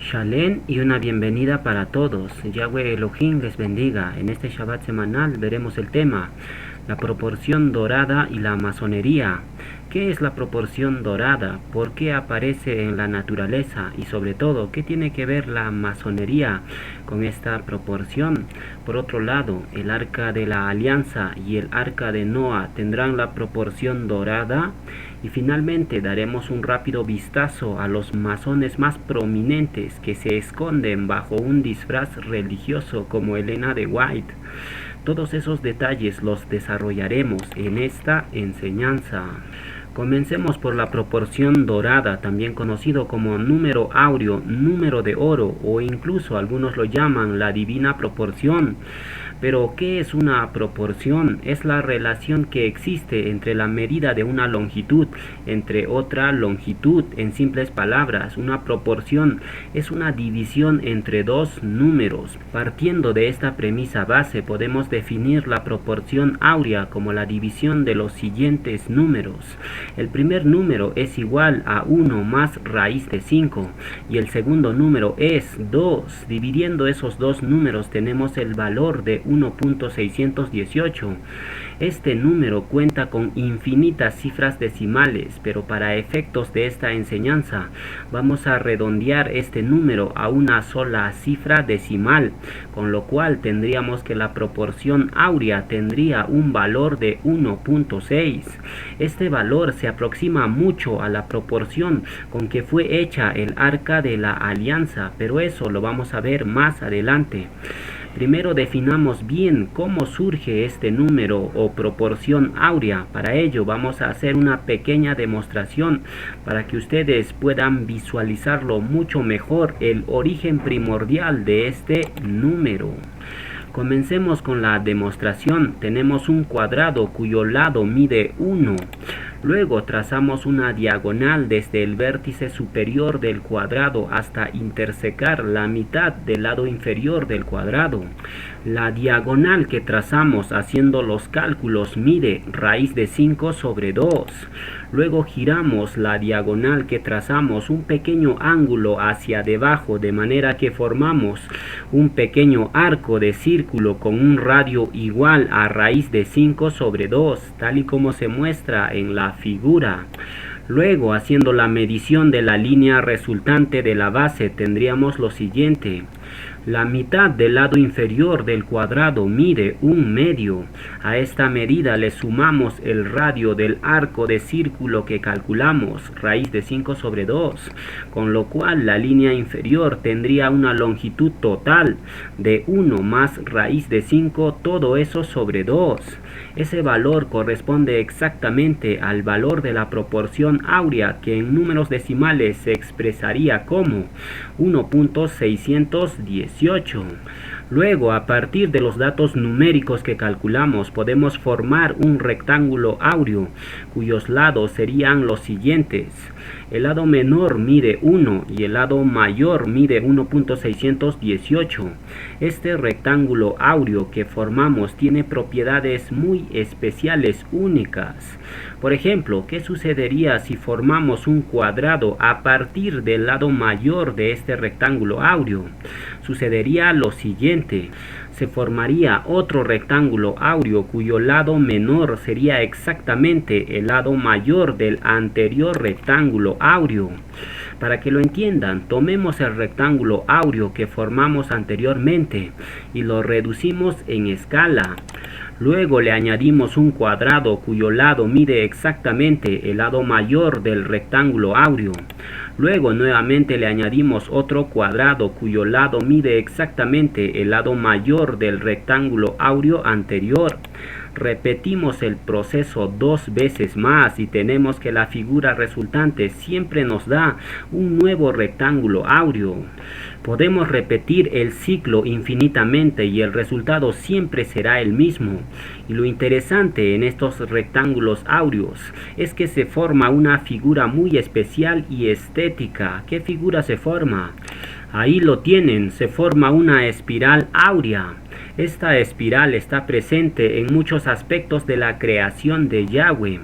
Shalem y una bienvenida para todos. Yahweh Elohim les bendiga. En este Shabbat semanal veremos el tema, la proporción dorada y la masonería. ¿Qué es la proporción dorada? ¿Por qué aparece en la naturaleza? Y sobre todo, ¿qué tiene que ver la masonería con esta proporción? Por otro lado, el arca de la alianza y el arca de Noah tendrán la proporción dorada. Y finalmente daremos un rápido vistazo a los masones más prominentes que se esconden bajo un disfraz religioso como Elena de White. Todos esos detalles los desarrollaremos en esta enseñanza. Comencemos por la proporción dorada, también conocido como número áureo, número de oro o incluso algunos lo llaman la divina proporción. Pero, ¿qué es una proporción? Es la relación que existe entre la medida de una longitud entre otra longitud. En simples palabras, una proporción es una división entre dos números. Partiendo de esta premisa base, podemos definir la proporción áurea como la división de los siguientes números. El primer número es igual a 1 más raíz de 5 y el segundo número es 2. Dividiendo esos dos números tenemos el valor de 1.618. Este número cuenta con infinitas cifras decimales, pero para efectos de esta enseñanza vamos a redondear este número a una sola cifra decimal, con lo cual tendríamos que la proporción áurea tendría un valor de 1.6. Este valor se aproxima mucho a la proporción con que fue hecha el arca de la alianza, pero eso lo vamos a ver más adelante. Primero definamos bien cómo surge este número o proporción áurea. Para ello vamos a hacer una pequeña demostración para que ustedes puedan visualizarlo mucho mejor, el origen primordial de este número. Comencemos con la demostración. Tenemos un cuadrado cuyo lado mide 1. Luego trazamos una diagonal desde el vértice superior del cuadrado hasta intersecar la mitad del lado inferior del cuadrado. La diagonal que trazamos haciendo los cálculos mide raíz de 5 sobre 2. Luego giramos la diagonal que trazamos un pequeño ángulo hacia debajo, de manera que formamos un pequeño arco de círculo con un radio igual a raíz de 5 sobre 2, tal y como se muestra en la figura. Luego, haciendo la medición de la línea resultante de la base, tendríamos lo siguiente. La mitad del lado inferior del cuadrado mide 1/2. A esta medida le sumamos el radio del arco de círculo que calculamos, raíz de 5 sobre 2, con lo cual la línea inferior tendría una longitud total de 1 más raíz de 5, todo eso sobre 2. Ese valor corresponde exactamente al valor de la proporción áurea, que en números decimales se expresaría como 1.618. Luego, a partir de los datos numéricos que calculamos, podemos formar un rectángulo áureo, cuyos lados serían los siguientes. El lado menor mide 1 y el lado mayor mide 1.618. Este rectángulo áureo que formamos tiene propiedades muy especiales, únicas. Por ejemplo, ¿qué sucedería si formamos un cuadrado a partir del lado mayor de este rectángulo áureo? Sucedería lo siguiente. Se formaría otro rectángulo áureo cuyo lado menor sería exactamente el lado mayor del anterior rectángulo áureo. Para que lo entiendan, tomemos el rectángulo áureo que formamos anteriormente y lo reducimos en escala. Luego le añadimos un cuadrado cuyo lado mide exactamente el lado mayor del rectángulo áureo. Luego nuevamente le añadimos otro cuadrado cuyo lado mide exactamente el lado mayor del rectángulo áureo anterior. Repetimos el proceso 2 veces más y tenemos que la figura resultante siempre nos da un nuevo rectángulo áureo. Podemos repetir el ciclo infinitamente y el resultado siempre será el mismo. Y lo interesante en estos rectángulos áureos es que se forma una figura muy especial y estética. ¿Qué figura se forma? Ahí lo tienen, se forma una espiral áurea. Esta espiral está presente en muchos aspectos de la creación de Yahweh.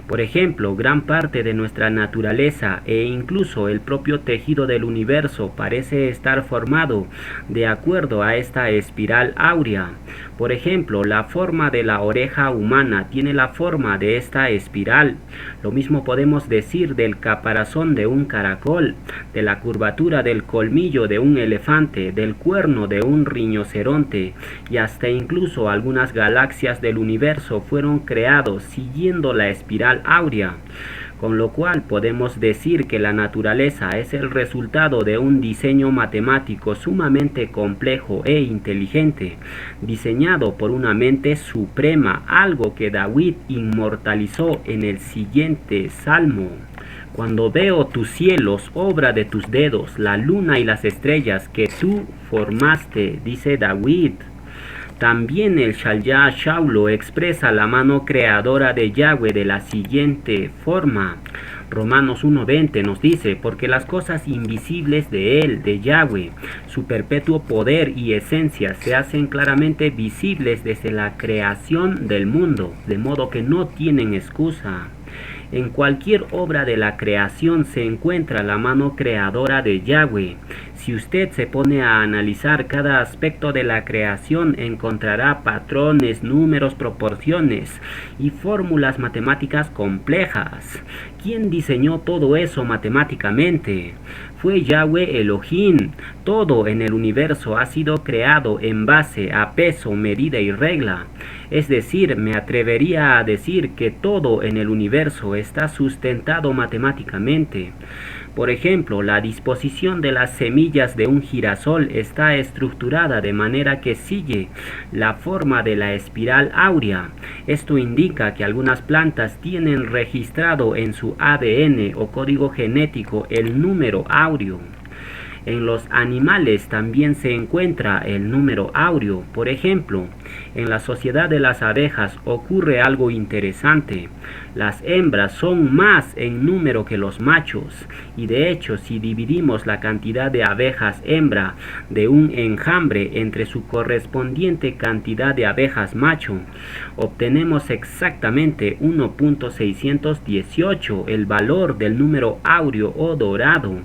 Por ejemplo, gran parte de nuestra naturaleza e incluso el propio tejido del universo parece estar formado de acuerdo a esta espiral áurea. Por ejemplo, la forma de la oreja humana tiene la forma de esta espiral. Lo mismo podemos decir del caparazón de un caracol, de la curvatura del colmillo de un elefante, del cuerno de un rinoceronte, y hasta incluso algunas galaxias del universo fueron creados siguiendo la espiral áurea. Con lo cual podemos decir que la naturaleza es el resultado de un diseño matemático sumamente complejo e inteligente, diseñado por una mente suprema, algo que David inmortalizó en el siguiente salmo. Cuando veo tus cielos, obra de tus dedos, la luna y las estrellas que tú formaste, dice David. También el Shallya Shaulo expresa la mano creadora de Yahweh de la siguiente forma. Romanos 1:20 nos dice, porque las cosas invisibles de Él, de Yahweh, su perpetuo poder y esencia se hacen claramente visibles desde la creación del mundo, de modo que no tienen excusa. En cualquier obra de la creación se encuentra la mano creadora de Yahweh. Si usted se pone a analizar cada aspecto de la creación, encontrará patrones, números, proporciones y fórmulas matemáticas complejas. ¿Quién diseñó todo eso matemáticamente? Fue Yahweh Elohim. Todo en el universo ha sido creado en base a peso, medida y regla. Es decir, me atrevería a decir que todo en el universo está sustentado matemáticamente. Por ejemplo, la disposición de las semillas de un girasol está estructurada de manera que sigue la forma de la espiral áurea. Esto indica que algunas plantas tienen registrado en su ADN o código genético el número áureo. En los animales también se encuentra el número áureo. Por ejemplo, en la sociedad de las abejas ocurre algo interesante. Las hembras son más en número que los machos, y de hecho si dividimos la cantidad de abejas hembra de un enjambre entre su correspondiente cantidad de abejas macho, obtenemos exactamente 1.618, el valor del número áureo o dorado.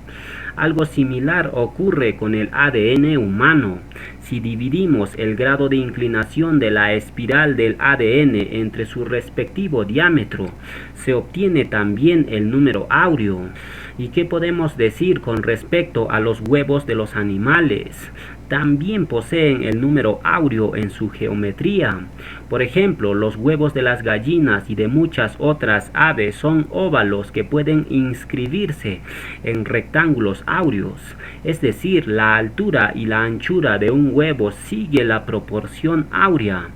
Algo similar ocurre con el ADN humano. Si dividimos el grado de inclinación de la espiral del ADN entre su respectivo diámetro, se obtiene también el número áureo. ¿Y qué podemos decir con respecto a los huevos de los animales? También poseen el número áureo en su geometría. Por ejemplo, los huevos de las gallinas y de muchas otras aves son óvalos que pueden inscribirse en rectángulos áureos. Es decir, la altura y la anchura de un huevo sigue la proporción áurea.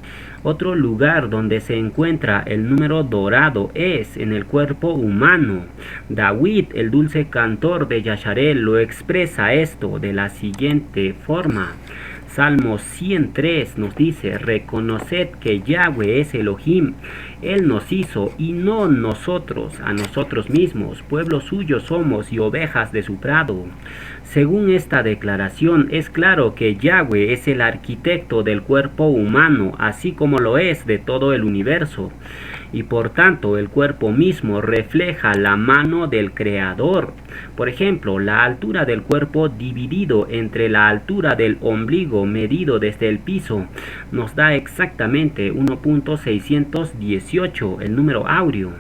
Otro lugar donde se encuentra el número dorado es en el cuerpo humano. David, el dulce cantor de Yasharel, lo expresa esto de la siguiente forma. Salmo 103 nos dice, reconoced que Yahweh es Elohim, Él nos hizo y no nosotros a nosotros mismos, pueblo suyo somos y ovejas de su prado. Según esta declaración, es claro que Yahweh es el arquitecto del cuerpo humano, así como lo es de todo el universo. Y por tanto el cuerpo mismo refleja la mano del Creador. Por ejemplo, la altura del cuerpo dividido entre la altura del ombligo medido desde el piso nos da exactamente 1.618, el número áureo.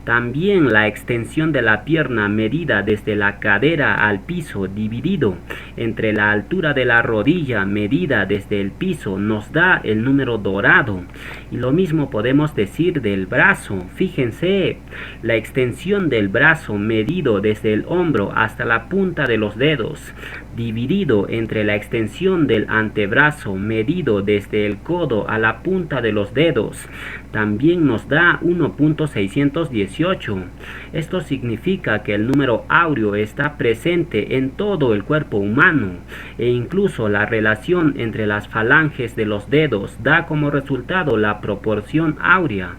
También la extensión de la pierna medida desde la cadera al piso dividido entre la altura de la rodilla medida desde el piso nos da el número dorado. Y lo mismo podemos decir del brazo. Fíjense, la extensión del brazo medido desde el hombro hasta la punta de los dedos dividido entre la extensión del antebrazo medido desde el codo a la punta de los dedos también nos da 1.618. Esto significa que el número áureo está presente en todo el cuerpo humano e incluso la relación entre las falanges de los dedos da como resultado la proporción áurea.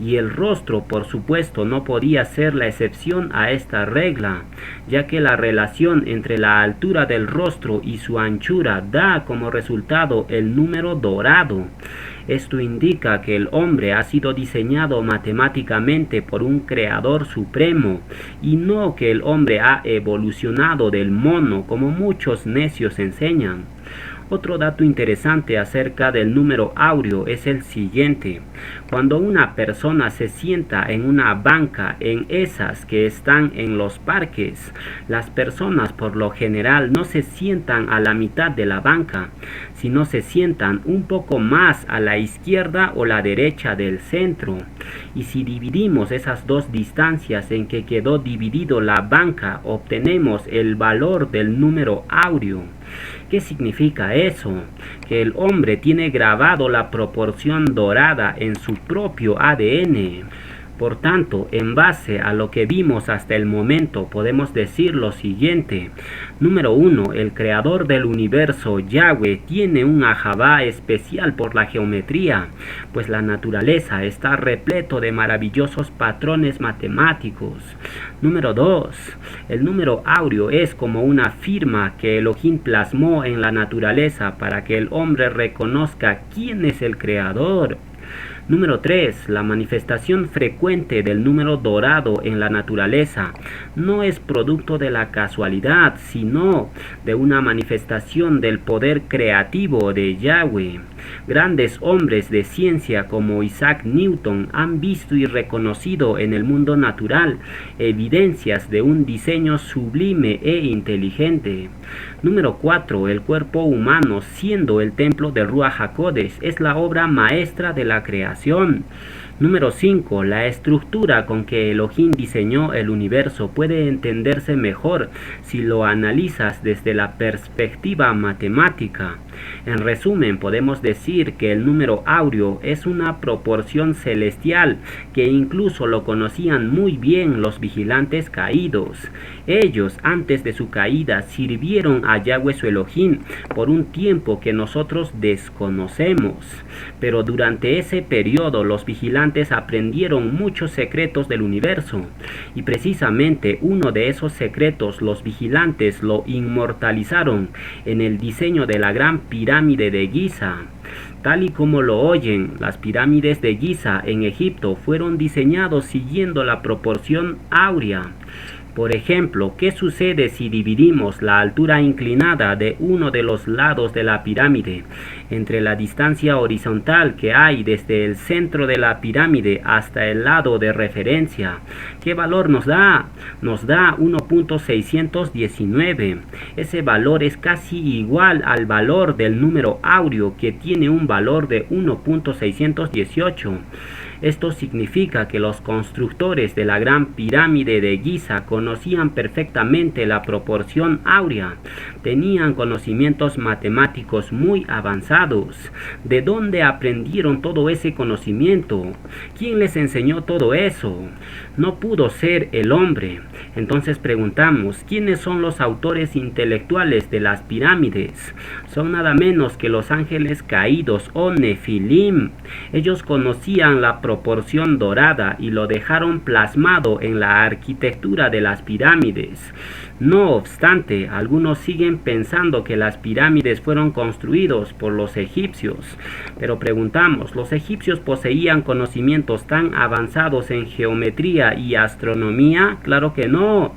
y el rostro, por supuesto, no podía ser la excepción a esta regla, ya que la relación entre la altura del rostro y su anchura da como resultado el número dorado. Esto indica que el hombre ha sido diseñado matemáticamente por un creador supremo y no que el hombre ha evolucionado del mono como muchos necios enseñan. Otro dato interesante acerca del número áureo es el siguiente. Cuando una persona se sienta en una banca en esas que están en los parques, las personas por lo general no se sientan a la mitad de la banca, sino se sientan un poco más a la izquierda o la derecha del centro. Y si dividimos esas dos distancias en que quedó dividido la banca, obtenemos el valor del número áureo. ¿Qué significa eso? Que el hombre tiene grabado la proporción dorada en su propio ADN. Por tanto, en base a lo que vimos hasta el momento, podemos decir lo siguiente. Número 1. El creador del universo, Yahweh, tiene un ajabá especial por la geometría, pues la naturaleza está repleto de maravillosos patrones matemáticos. Número 2. El número áureo es como una firma que Elohim plasmó en la naturaleza para que el hombre reconozca quién es el creador. Número 3. La manifestación frecuente del número dorado en la naturaleza no es producto de la casualidad, sino de una manifestación del poder creativo de Yahweh. Grandes hombres de ciencia como Isaac Newton han visto y reconocido en el mundo natural evidencias de un diseño sublime e inteligente. Número 4. El cuerpo humano, siendo el templo del Ruach HaKodesh, es la obra maestra de la creación. Número 5. La estructura con que Elohim diseñó el universo puede entenderse mejor si lo analizas desde la perspectiva matemática. En resumen, podemos decir que el número áureo es una proporción celestial que incluso lo conocían muy bien los vigilantes caídos. Ellos, antes de su caída, sirvieron a Yahweh su Elohim por un tiempo que nosotros desconocemos. Pero durante ese periodo los vigilantes aprendieron muchos secretos del universo. Y precisamente uno de esos secretos los vigilantes lo inmortalizaron en el diseño de la gran pirámide de Giza. Tal y como lo oyen, las pirámides de Giza en Egipto fueron diseñados siguiendo la proporción áurea. Por ejemplo, ¿qué sucede si dividimos la altura inclinada de uno de los lados de la pirámide entre la distancia horizontal que hay desde el centro de la pirámide hasta el lado de referencia? ¿Qué valor nos da? Nos da 1.619. Ese valor es casi igual al valor del número áureo, que tiene un valor de 1.618. Esto significa que los constructores de la gran pirámide de Giza conocían perfectamente la proporción áurea. Tenían conocimientos matemáticos muy avanzados. ¿De dónde aprendieron todo ese conocimiento? ¿Quién les enseñó todo eso? No pudo ser el hombre. Entonces preguntamos, ¿quiénes son los autores intelectuales de las pirámides? Son nada menos que los ángeles caídos o Nefilim. Ellos conocían la proporción dorada y lo dejaron plasmado en la arquitectura de las pirámides. No obstante, algunos siguen pensando que las pirámides fueron construidos por los egipcios. Pero preguntamos, ¿los egipcios poseían conocimientos tan avanzados en geometría y astronomía? Claro que no.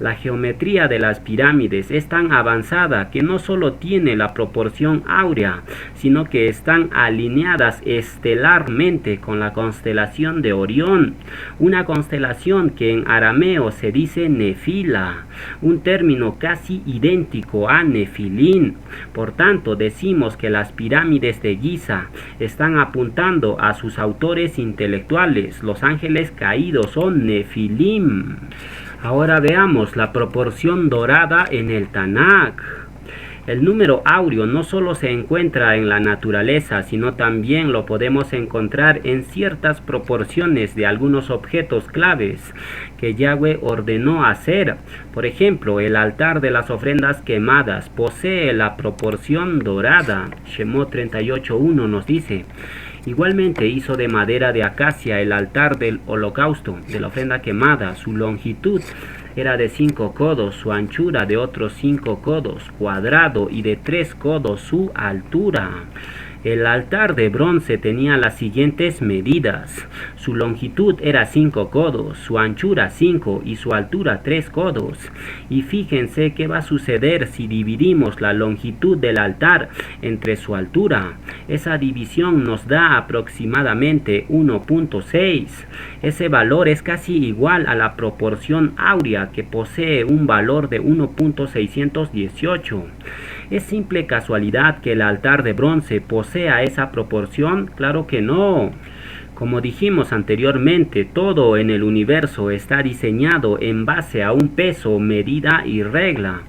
La geometría de las pirámides es tan avanzada que no solo tiene la proporción áurea, sino que están alineadas estelarmente con la constelación de Orión, una constelación que en arameo se dice Nefila, un término casi idéntico a Nefilín. Por tanto, decimos que las pirámides de Giza están apuntando a sus autores intelectuales, los ángeles caídos o Nefilim. Ahora veamos la proporción dorada en el Tanakh. El número áureo no solo se encuentra en la naturaleza, sino también lo podemos encontrar en ciertas proporciones de algunos objetos claves que Yahweh ordenó hacer. Por ejemplo, el altar de las ofrendas quemadas posee la proporción dorada. Shemot 38:1 nos dice: Igualmente hizo de madera de acacia el altar del holocausto, de la ofrenda quemada. Su longitud era de 5 codos, su anchura de otros 5 codos, cuadrado, y de 3 codos su altura. El altar de bronce tenía las siguientes medidas. Su longitud era 5 codos, su anchura 5 y su altura 3 codos. Y fíjense qué va a suceder si dividimos la longitud del altar entre su altura. Esa división nos da aproximadamente 1.6. Ese valor es casi igual a la proporción áurea, que posee un valor de 1.618. ¿Es simple casualidad que el altar de bronce posea esa proporción? Claro que no. Como dijimos anteriormente, todo en el universo está diseñado en base a un peso, medida y regla.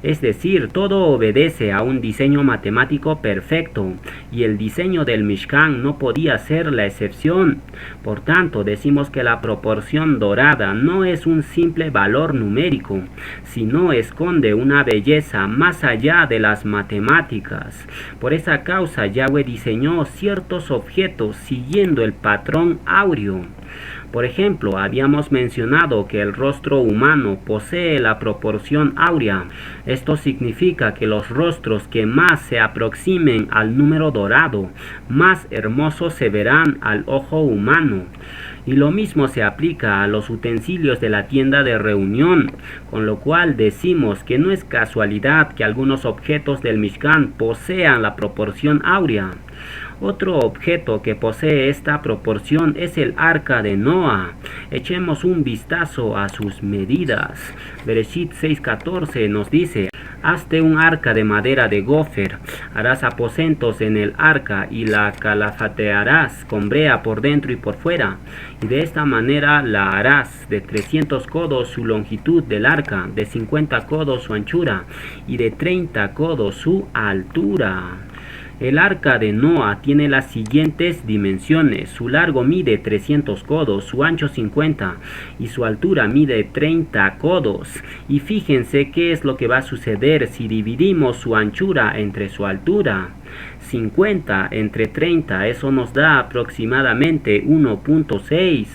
Es decir, todo obedece a un diseño matemático perfecto, y el diseño del Mishkan no podía ser la excepción. Por tanto, decimos que la proporción dorada no es un simple valor numérico, sino esconde una belleza más allá de las matemáticas. Por esa causa, Yahweh diseñó ciertos objetos siguiendo el patrón áureo. Por ejemplo, habíamos mencionado que el rostro humano posee la proporción áurea. Esto significa que los rostros que más se aproximen al número dorado, más hermosos se verán al ojo humano. Y lo mismo se aplica a los utensilios de la tienda de reunión, con lo cual decimos que no es casualidad que algunos objetos del Mishkan posean la proporción áurea. Otro objeto que posee esta proporción es el arca de Noa. Echemos un vistazo a sus medidas. Bereshit 6:14 nos dice: hazte un arca de madera de gofer, harás aposentos en el arca y la calafatearás con brea por dentro y por fuera, y de esta manera la harás de 300 codos su longitud del arca, de 50 codos su anchura y de 30 codos su altura. El arca de Noa tiene las siguientes dimensiones: su largo mide 300 codos, su ancho 50 y su altura mide 30 codos. Y fíjense qué es lo que va a suceder si dividimos su anchura entre su altura. 50 entre 30, eso nos da aproximadamente 1.6.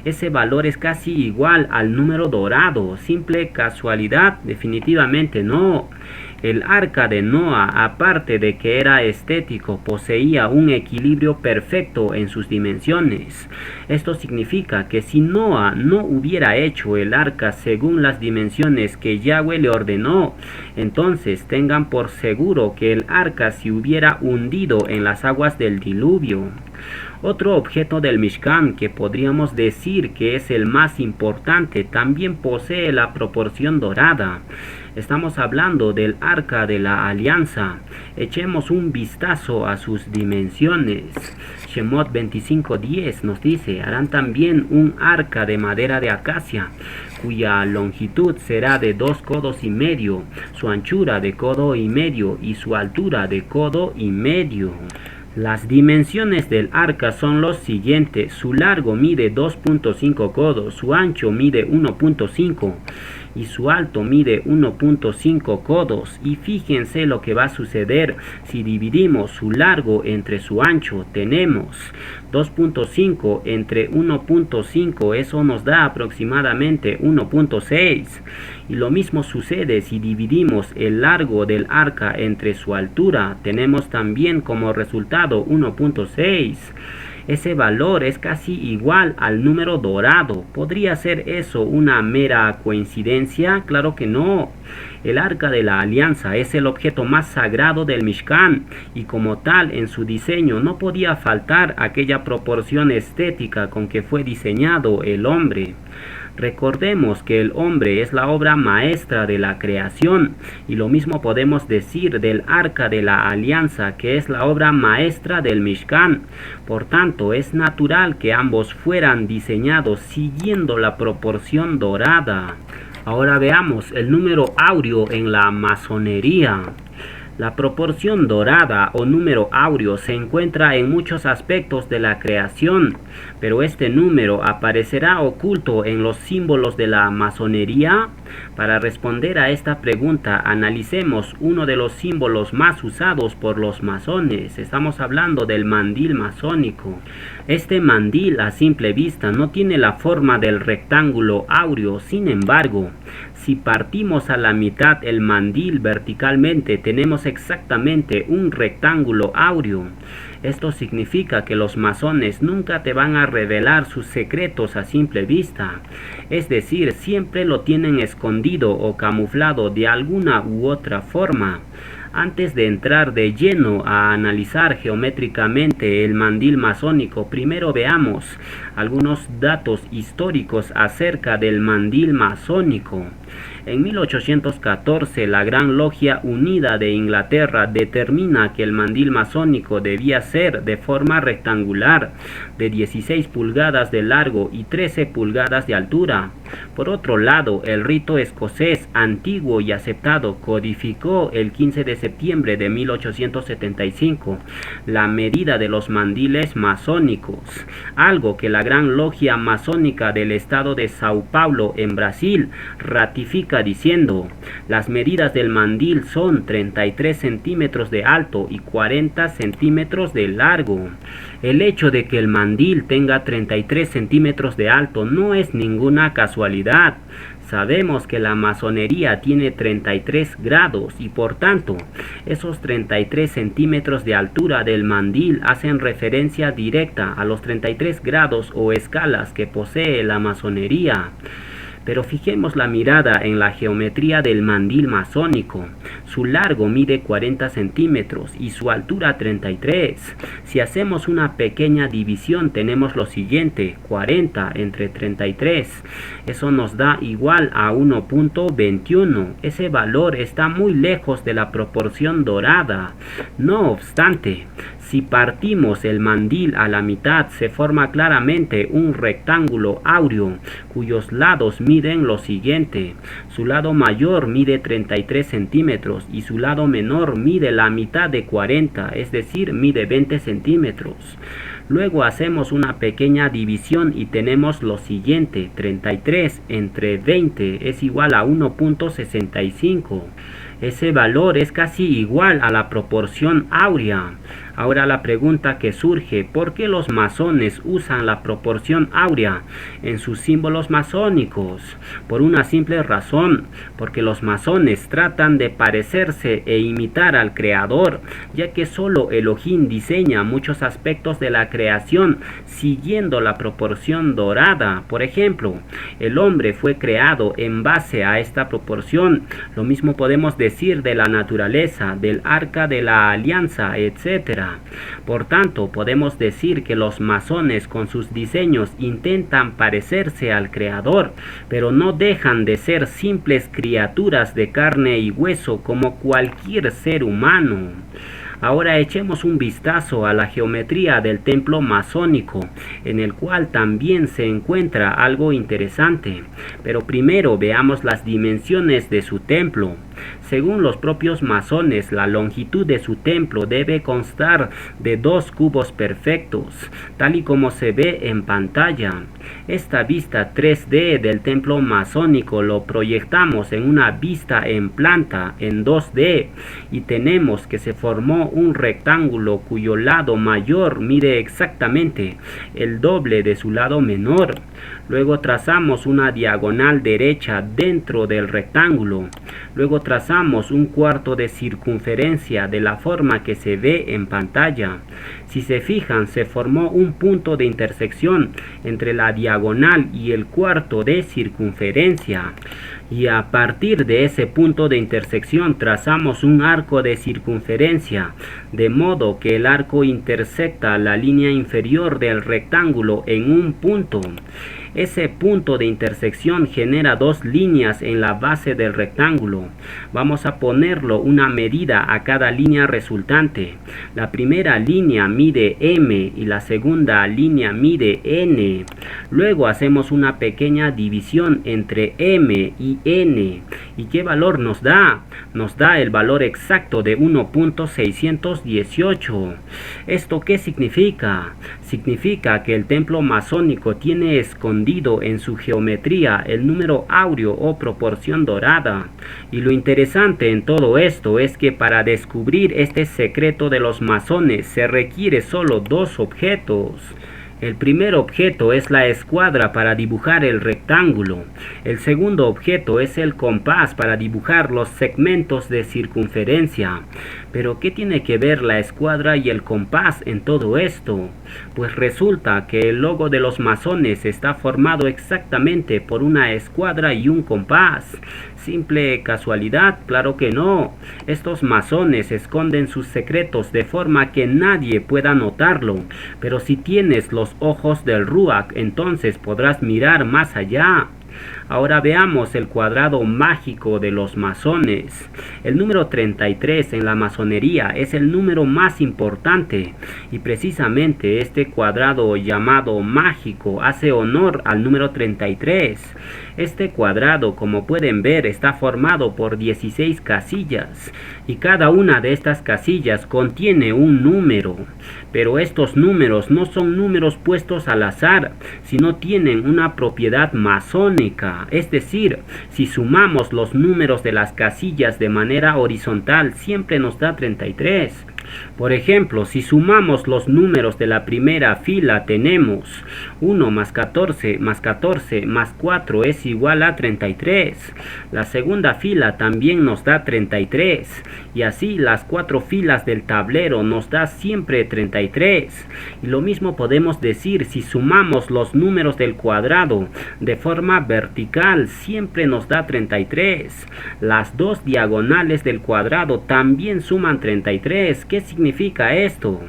Ese valor es casi igual al número dorado. ¿Simple casualidad? Definitivamente no. El arca de Noa, aparte de que era estético, poseía un equilibrio perfecto en sus dimensiones. Esto significa que si Noa no hubiera hecho el arca según las dimensiones que Yahweh le ordenó, entonces tengan por seguro que el arca se hubiera hundido en las aguas del diluvio. Otro objeto del Mishkan que podríamos decir que es el más importante también posee la proporción dorada. Estamos hablando del arca de la alianza. Echemos un vistazo a sus dimensiones. Shemot 25:10 nos dice: harán también un arca de madera de acacia, cuya longitud será de 2 codos y medio, su anchura de codo y medio y su altura de codo y medio. Las dimensiones del arca son los siguientes: su largo mide 2.5 codos, su ancho mide 1.5 y su alto mide 1.5 codos. Y fíjense lo que va a suceder si dividimos su largo entre su ancho. Tenemos 2.5 entre 1.5, eso nos da aproximadamente 1.6. Y lo mismo sucede si dividimos el largo del arca entre su altura. Tenemos también como resultado 1.6. Ese valor es casi igual al número dorado. ¿Podría ser eso una mera coincidencia? Claro que no. El arca de la alianza es el objeto más sagrado del Mishkan, y como tal en su diseño no podía faltar aquella proporción estética con que fue diseñado el hombre. Recordemos que el hombre es la obra maestra de la creación, y lo mismo podemos decir del arca de la alianza, que es la obra maestra del Mishkan. Por tanto, es natural que ambos fueran diseñados siguiendo la proporción dorada. Ahora veamos el número áureo en la masonería. La proporción dorada o número áureo se encuentra en muchos aspectos de la creación, pero este número aparecerá oculto en los símbolos de la masonería. Para responder a esta pregunta, analicemos uno de los símbolos más usados por los masones. Estamos hablando del mandil masónico. Este mandil a simple vista no tiene la forma del rectángulo áureo, sin embargo, si partimos a la mitad el mandil verticalmente, tenemos exactamente un rectángulo áureo. Esto significa que los masones nunca te van a revelar sus secretos a simple vista. Es decir, siempre lo tienen escondido o camuflado de alguna u otra forma. Antes de entrar de lleno a analizar geométricamente el mandil masónico, primero veamos algunos datos históricos acerca del mandil masónico. En 1814, la Gran Logia Unida de Inglaterra determina que el mandil masónico debía ser de forma rectangular, de 16 pulgadas de largo y 13 pulgadas de altura. Por otro lado, el rito escocés antiguo y aceptado codificó el 15 de septiembre de 1875 la medida de los mandiles masónicos, algo que la Gran Logia Masónica del estado de Sao Paulo en Brasil ratifica diciendo: las medidas del mandil son 33 centímetros de alto y 40 centímetros de largo. El hecho de que el mandil tenga 33 centímetros de alto no es ninguna casualidad. Sabemos que la masonería tiene 33 grados y por tanto esos 33 centímetros de altura del mandil hacen referencia directa a los 33 grados o escalas que posee la masonería. Pero fijemos la mirada en la geometría del mandil masónico. Su largo mide 40 centímetros y su altura 33. Si hacemos una pequeña división tenemos lo siguiente: 40 entre 33. Eso nos da igual a 1.21. Ese valor está muy lejos de la proporción dorada. No obstante, si partimos el mandil a la mitad, se forma claramente un rectángulo áureo, cuyos lados miden lo siguiente: su lado mayor mide 33 centímetros y su lado menor mide la mitad de 40, es decir, mide 20 centímetros. Luego hacemos una pequeña división y tenemos lo siguiente: 33 entre 20 es igual a 1.65. Ese valor es casi igual a la proporción áurea. Ahora la pregunta que surge: ¿por qué los masones usan la proporción áurea en sus símbolos masónicos? Por una simple razón: porque los masones tratan de parecerse e imitar al creador, ya que solo Elohim diseña muchos aspectos de la creación siguiendo la proporción dorada. Por ejemplo, el hombre fue creado en base a esta proporción. Lo mismo podemos decir de la naturaleza, del arca de la alianza, etc. Por tanto, podemos decir que los masones con sus diseños intentan parecerse al creador, pero no dejan de ser simples criaturas de carne y hueso como cualquier ser humano. Ahora echemos un vistazo a la geometría del templo masónico, en el cual también se encuentra algo interesante. Pero primero veamos las dimensiones de su templo. Según los propios masones, la longitud de su templo debe constar de 2 cubos perfectos, tal y como se ve en pantalla. Esta vista 3D del templo masónico lo proyectamos en una vista en planta en 2D y tenemos que se formó un rectángulo cuyo lado mayor mide exactamente el doble de su lado menor. Luego trazamos una diagonal derecha dentro del rectángulo. Luego trazamos un cuarto de circunferencia de la forma que se ve en pantalla. Si se fijan, se formó un punto de intersección entre la diagonal y el cuarto de circunferencia. Y a partir de ese punto de intersección trazamos un arco de circunferencia, de modo que el arco intersecta la línea inferior del rectángulo en un punto. Ese punto de intersección genera 2 líneas en la base del rectángulo. Vamos a ponerlo una medida a cada línea resultante. La primera línea mide M y la segunda línea mide N. Luego hacemos una pequeña división entre M y N. ¿Y qué valor nos da? Nos da el valor exacto de 1.618. ¿Esto qué significa? Significa que el templo masónico tiene escondido en su geometría el número áureo o proporción dorada. Y lo interesante en todo esto es que para descubrir este secreto de los masones se requiere solo dos objetos. El primer objeto es la escuadra para dibujar el rectángulo. El segundo objeto es el compás para dibujar los segmentos de circunferencia. Pero ¿qué tiene que ver la escuadra y el compás en todo esto? Pues resulta que el logo de los masones está formado exactamente por una escuadra y un compás. ¿Simple casualidad? Claro que no. Estos masones esconden sus secretos de forma que nadie pueda notarlo. Pero si tienes los ojos del Ruach, entonces podrás mirar más allá. Ahora veamos el cuadrado mágico de los masones. El número 33 en la masonería es el número más importante y precisamente este cuadrado llamado mágico hace honor al número 33. Este cuadrado, como pueden ver, está formado por 16 casillas y cada una de estas casillas contiene un número. Pero estos números no son números puestos al azar, sino tienen una propiedad masónica. Es decir, si sumamos los números de las casillas de manera horizontal, siempre nos da 33. Por ejemplo, si sumamos los números de la primera fila, tenemos 1 más 14 más 14 más 4 es igual a 33. La segunda fila también nos da 33. Y así las 4 filas del tablero nos da siempre 33. Y lo mismo podemos decir si sumamos los números del cuadrado de forma vertical, siempre nos da 33. Las dos diagonales del cuadrado también suman 33. ¿Qué significa esto?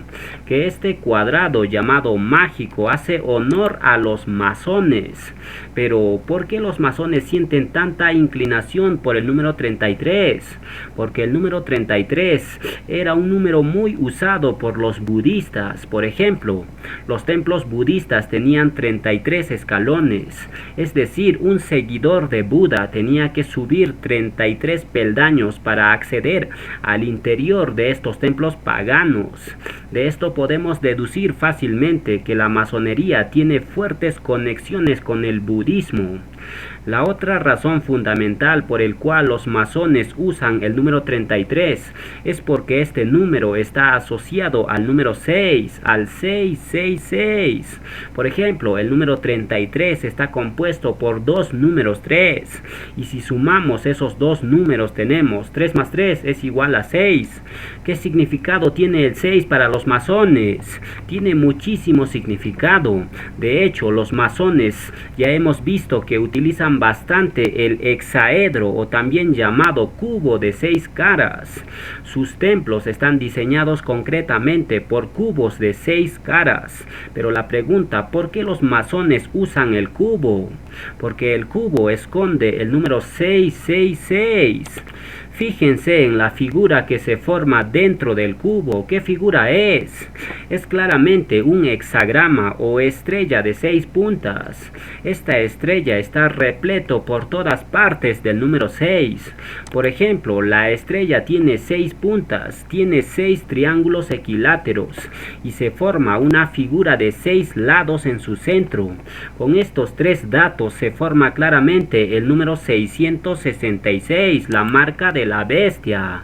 Que este cuadrado llamado mágico hace honor a los masones. Pero ¿por qué los masones sienten tanta inclinación por el número 33? Porque el número 33 era un número muy usado por los budistas. Por ejemplo, los templos budistas tenían 33 escalones. Es decir, un seguidor de Buda tenía que subir 33 peldaños para acceder al interior de estos templos paganos. De esto podemos deducir fácilmente que la masonería tiene fuertes conexiones con el budismo. La otra razón fundamental por el cual los masones usan el número 33 es porque este número está asociado al número 6, al 666. Por ejemplo, el número 33 está compuesto por dos números 3. Y si sumamos esos dos números tenemos 3 más 3 es igual a 6. ¿Qué significado tiene el 6 para los masones? Tiene muchísimo significado. De hecho, los masones ya hemos visto que utilizan bastante el hexaedro o también llamado cubo de 6 caras. Sus templos están diseñados concretamente por cubos de 6 caras. Pero la pregunta, ¿por qué los masones usan el cubo? Porque el cubo esconde el número 666. Fíjense en la figura que se forma dentro del cubo. ¿Qué figura es? Es claramente un hexagrama o estrella de 6 puntas. Esta estrella está repleto por todas partes del número 6. Por ejemplo, la estrella tiene 6 puntas, tiene 6 triángulos equiláteros y se forma una figura de 6 lados en su centro. Con estos 3 datos se forma claramente el número 666, la marca de la bestia.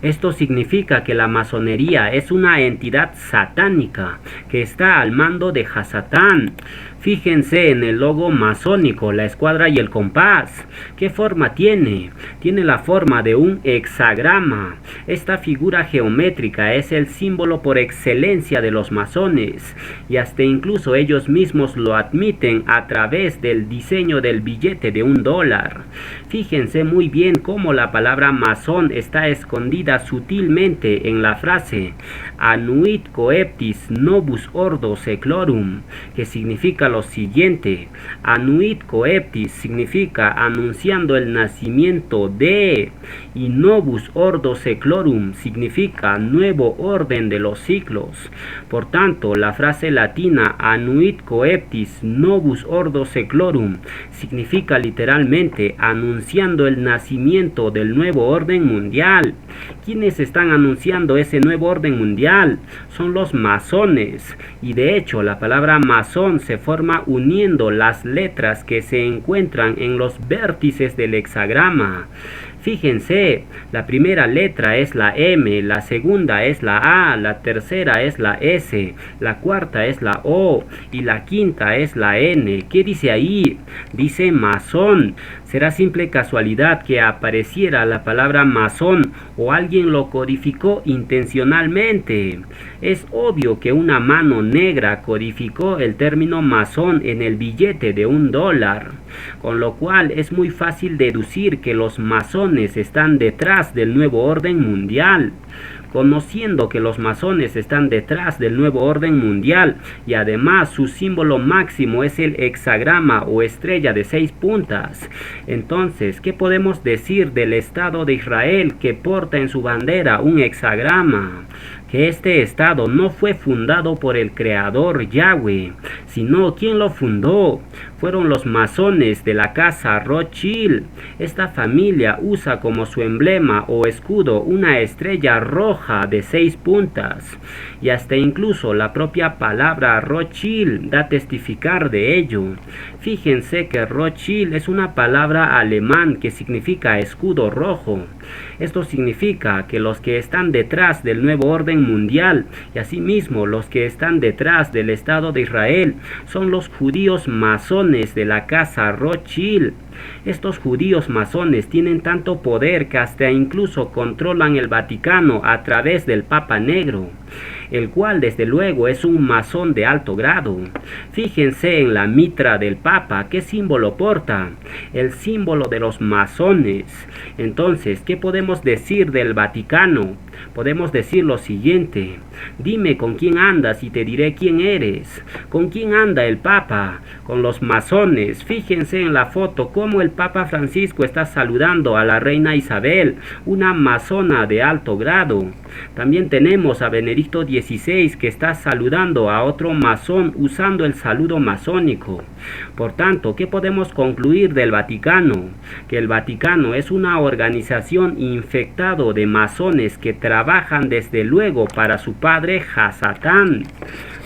Esto significa que la masonería es una entidad satánica que está al mando de Hasatán. Fíjense en el logo masónico, la escuadra y el compás. ¿Qué forma tiene? Tiene la forma de un hexagrama. Esta figura geométrica es el símbolo por excelencia de los masones y hasta incluso ellos mismos lo admiten a través del diseño del billete de $1. Fíjense muy bien cómo la palabra masón está escondida manera sutilmente en la frase Anuit coeptis novus ordo seclorum, que significa lo siguiente. Anuit coeptis significa anunciando el nacimiento de, y novus ordo seclorum significa nuevo orden de los ciclos. Por tanto, la frase latina Anuit coeptis novus ordo seclorum significa literalmente anunciando el nacimiento del nuevo orden mundial. ¿Quiénes están anunciando ese nuevo orden mundial? Son los masones, y de hecho la palabra masón se forma uniendo las letras que se encuentran en los vértices del hexagrama. Fíjense, la primera letra es la M, la segunda es la A, la tercera es la S, la cuarta es la O y la quinta es la N. ¿Qué dice ahí? Dice masón. ¿Será simple casualidad que apareciera la palabra masón o alguien lo codificó intencionalmente? Es obvio que una mano negra codificó el término masón en el billete de $1, con lo cual es muy fácil deducir que los masones están detrás del nuevo orden mundial. Conociendo que los masones están detrás del nuevo orden mundial y además su símbolo máximo es el hexagrama o estrella de 6 puntas, entonces, ¿qué podemos decir del Estado de Israel que porta en su bandera un hexagrama? Que este Estado no fue fundado por el Creador Yahweh, sino ¿quién lo fundó? Fueron los masones de la casa Rothschild. Esta familia usa como su emblema o escudo una estrella roja de 6 puntas, y hasta incluso la propia palabra Rothschild da testificar de ello. Fíjense que Rothschild es una palabra alemán que significa escudo rojo. Esto significa que los que están detrás del nuevo orden mundial y asimismo los que están detrás del Estado de Israel son los judíos masones de la casa Rothschild. Estos judíos masones tienen tanto poder que hasta incluso controlan el Vaticano a través del Papa Negro, el cual desde luego es un masón de alto grado. Fíjense en la mitra del Papa, ¿qué símbolo porta? El símbolo de los masones. Entonces, ¿qué podemos decir del Vaticano? Podemos decir lo siguiente: dime con quién andas y te diré quién eres. ¿Con quién anda el Papa? Con los masones. Fíjense en la foto cómo el Papa Francisco está saludando a la reina Isabel, una masona de alto grado. También tenemos a Benedicto XVI que está saludando a otro masón usando el saludo masónico. Por tanto, ¿qué podemos concluir del Vaticano? Que el Vaticano es una organización infectado de masones que trabajan desde luego para su padre Hasatán.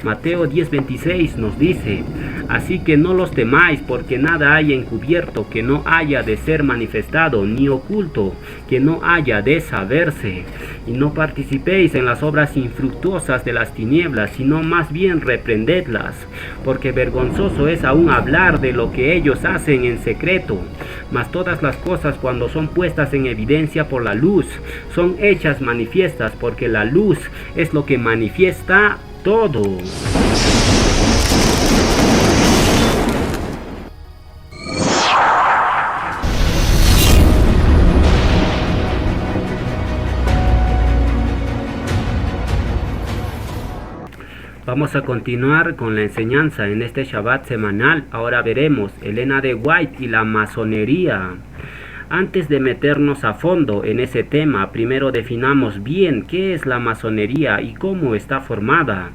Mateo 10:26 nos dice: así que no los temáis, porque nada hay encubierto que no haya de ser manifestado, ni oculto que no haya de saberse. Y no participéis en las obras infructuosas de las tinieblas, sino más bien reprendedlas, porque vergonzoso es aún hablar de lo que ellos hacen en secreto. Mas todas las cosas, cuando son puestas en evidencia por la luz, son hechas manifiestas, porque la luz es lo que manifiesta todo. Vamos a continuar con la enseñanza en este Shabbat semanal. Ahora veremos Elena de White y la masonería. Antes de meternos a fondo en ese tema, primero definamos bien qué es la masonería y cómo está formada.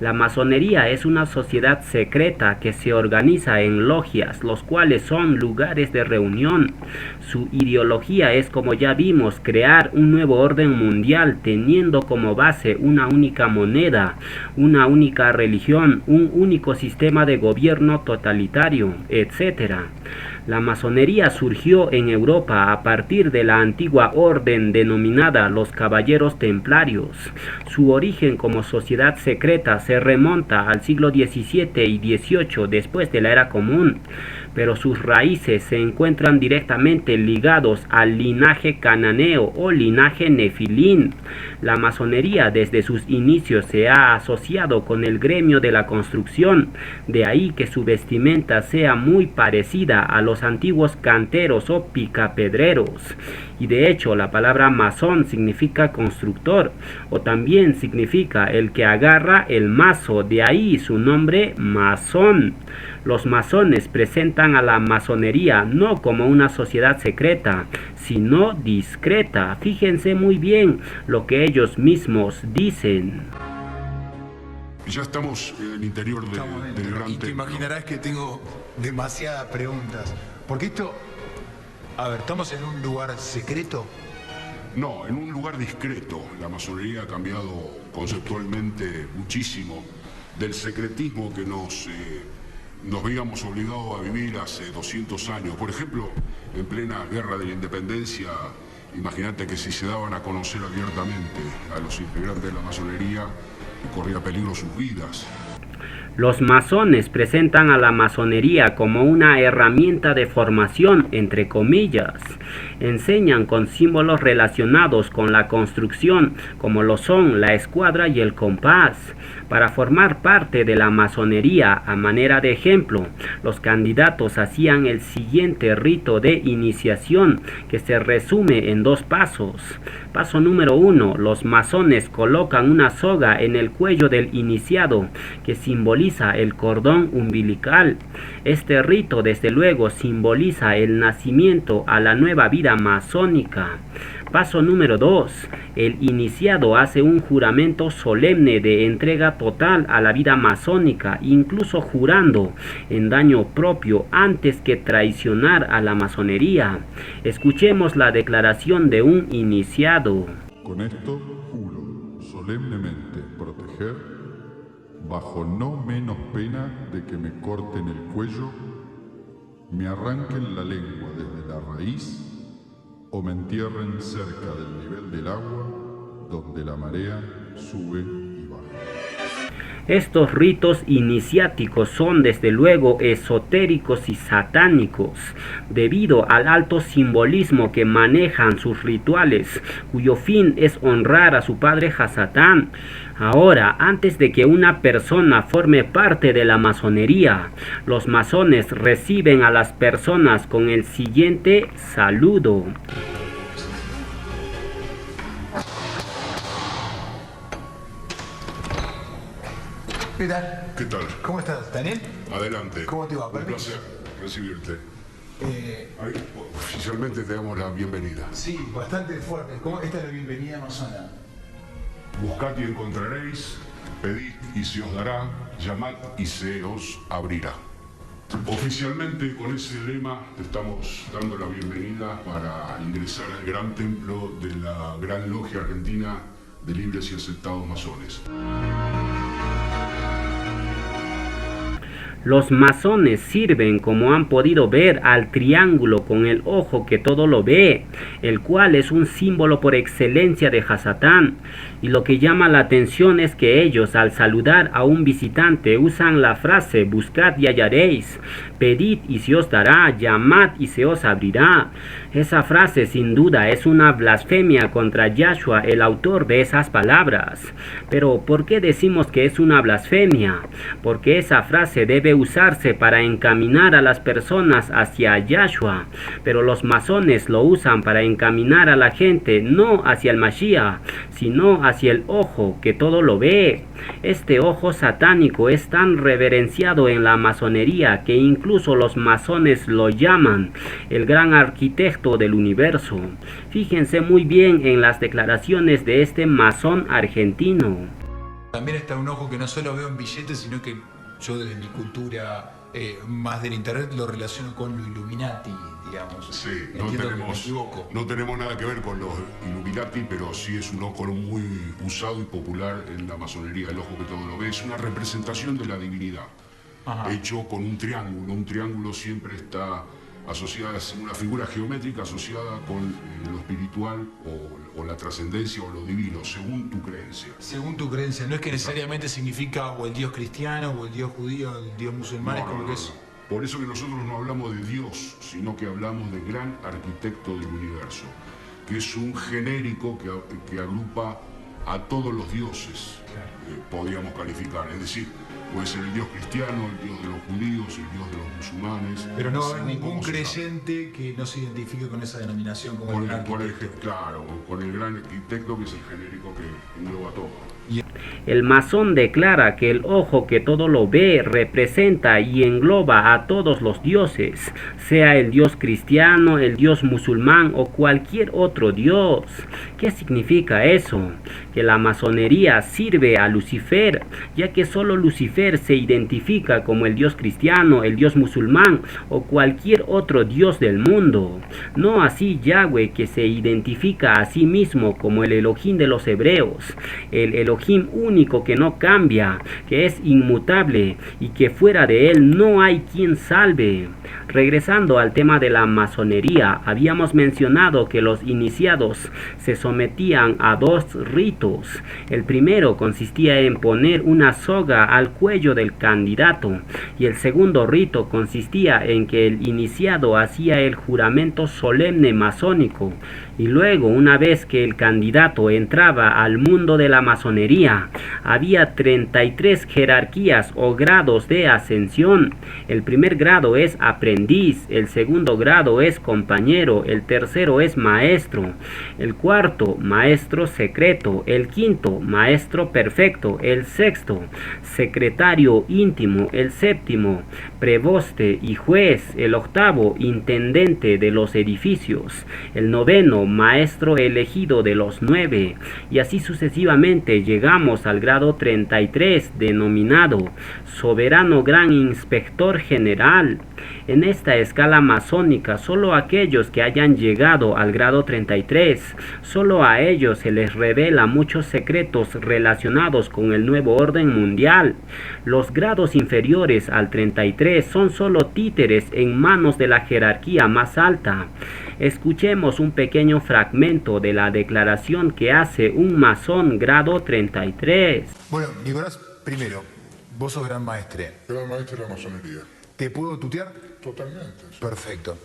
La masonería es una sociedad secreta que se organiza en logias, los cuales son lugares de reunión. Su ideología es, como ya vimos, crear un nuevo orden mundial teniendo como base una única moneda, una única religión, un único sistema de gobierno totalitario, etc. La masonería surgió en Europa a partir de la antigua orden denominada los Caballeros Templarios. Su origen como sociedad secreta se remonta al siglo XVII y XVIII después de la Era Común, pero sus raíces se encuentran directamente ligados al linaje cananeo o linaje nefilín. La masonería desde sus inicios se ha asociado con el gremio de la construcción, de ahí que su vestimenta sea muy parecida a los los antiguos canteros o picapedreros. Y de hecho la palabra masón significa constructor o también significa el que agarra el mazo, de ahí su nombre masón. Los masones presentan a la masonería no como una sociedad secreta, sino discreta. Fíjense muy bien lo que ellos mismos dicen. Ya estamos en el interior del gran templo. Y te imaginarás que tengo demasiadas preguntas. Porque esto... A ver, ¿estamos en un lugar secreto? No, en un lugar discreto. La masonería ha cambiado conceptualmente muchísimo del secretismo que nos veíamos obligados a vivir hace 200 años. Por ejemplo, en plena guerra de la independencia, imagínate que si se daban a conocer abiertamente a los integrantes de la masonería, corría peligro sus vidas. Los masones presentan a la masonería como una herramienta de formación, entre comillas. Enseñan con símbolos relacionados con la construcción, como lo son la escuadra y el compás. Para formar parte de la masonería, a manera de ejemplo, los candidatos hacían el siguiente rito de iniciación, que se resume en 2 pasos. Paso número 1. Los masones colocan una soga en el cuello del iniciado, que simboliza el cordón umbilical. Este rito, desde luego, simboliza el nacimiento a la nueva vida masónica. Paso número 2. El iniciado hace un juramento solemne de entrega total a la vida masónica, incluso jurando en daño propio antes que traicionar a la masonería. Escuchemos la declaración de un iniciado. Con esto juro solemnemente proteger, bajo no menos pena de que me corten el cuello, me arranquen la lengua desde la raíz o me entierren cerca del nivel del agua, donde la marea sube y baja. Estos ritos iniciáticos son desde luego esotéricos y satánicos, debido al alto simbolismo que manejan sus rituales, cuyo fin es honrar a su padre Hasatán. Ahora, antes de que una persona forme parte de la masonería, los masones reciben a las personas con el siguiente saludo. ¿Qué tal? ¿Qué tal? ¿Cómo estás, Daniel? Adelante. ¿Cómo te va? Un Permiso. placer recibirte. Ahí, oficialmente te damos la bienvenida. Sí, bastante fuerte. Esta es la bienvenida masona. Buscad y encontraréis, pedid y se os dará, llamad y se os abrirá. Oficialmente con ese lema te estamos dando la bienvenida para ingresar al gran templo de la Gran Logia Argentina de Libres y Aceptados Masones. Los masones sirven, como han podido ver, al triángulo con el ojo que todo lo ve, el cual es un símbolo por excelencia de Hasatán. Y lo que llama la atención es que ellos, al saludar a un visitante, usan la frase buscad y hallaréis, pedid y se os dará, llamad y se os abrirá. Esa frase sin duda es una blasfemia contra Yahshua, el autor de esas palabras. Pero ¿por qué decimos que es una blasfemia? Porque esa frase debe usarse para encaminar a las personas hacia Yahshua, pero los masones lo usan para encaminar a la gente no hacia el Mashiach, sino hacia el ojo que todo lo ve. Este ojo satánico es tan reverenciado en la masonería que incluso los masones lo llaman el gran arquitecto del universo. Fíjense muy bien en las declaraciones de este masón argentino. También está un ojo que no solo veo en billetes, sino que yo desde mi cultura más del internet lo relaciono con lo Illuminati, digamos. Sí, no tenemos nada que ver con los Illuminati, pero sí es un ojo muy usado y popular en la masonería, el ojo que todo lo ve. Es una representación de la divinidad, hecho con un triángulo. Un triángulo siempre está asociada, es una figura geométrica asociada con lo espiritual o la trascendencia o lo divino, según tu creencia. Según tu creencia, no es que necesariamente significa o el Dios cristiano o el Dios judío o el Dios musulmán, es como que es... Por eso que nosotros no hablamos de Dios, sino que hablamos de gran arquitecto del universo, que es un genérico que agrupa a todos los dioses, podríamos calificar. Es decir, puede ser el Dios cristiano, el Dios de los judíos, el Dios de los musulmanes. Pero no va a haber según ningún cómo se llama. creyente que no se identifique con esa denominación como el gran arquitecto. Claro, con el gran arquitecto, que es el genérico que engloba todo. El masón declara que el ojo que todo lo ve representa y engloba a todos los dioses, sea el dios cristiano, el dios musulmán o cualquier otro dios. ¿Qué significa eso? Que la masonería sirve a Lucifer, ya que solo Lucifer se identifica como el dios cristiano, el dios musulmán o cualquier otro dios del mundo. No así Yahweh, que se identifica a sí mismo como el Elohim de los hebreos, el Elohim único que no cambia, que es inmutable y que fuera de él no hay quien salve. Regresando al tema de la masonería, habíamos mencionado que los iniciados se sometían a dos ritos. El primero consistía en poner una soga al cuello del candidato y el segundo rito consistía en que el iniciado hacía el juramento solemne masónico y luego, una vez que el candidato entraba al mundo de la masonería, había 33 jerarquías o grados de ascensión. El primer grado es aprendiz, el segundo grado es compañero, el tercero es maestro, el cuarto maestro secreto, el quinto maestro perfecto, el sexto secretario íntimo, el séptimo preboste y juez, el octavo intendente de los edificios, el noveno maestro elegido de los 9, y así sucesivamente llegamos al grado 33, denominado soberano gran inspector general. En esta escala masónica, solo aquellos que hayan llegado al grado 33, solo a ellos se les revela muchos secretos relacionados con el nuevo orden mundial. Los grados inferiores al 33 son solo títeres en manos de la jerarquía más alta. Escuchemos un pequeño fragmento de la declaración que hace un masón grado 33. Bueno, Nicolás, primero, vos sos gran maestre. Gran maestro de la masonería. ¿Te puedo tutear? Totalmente. Sí. Perfecto.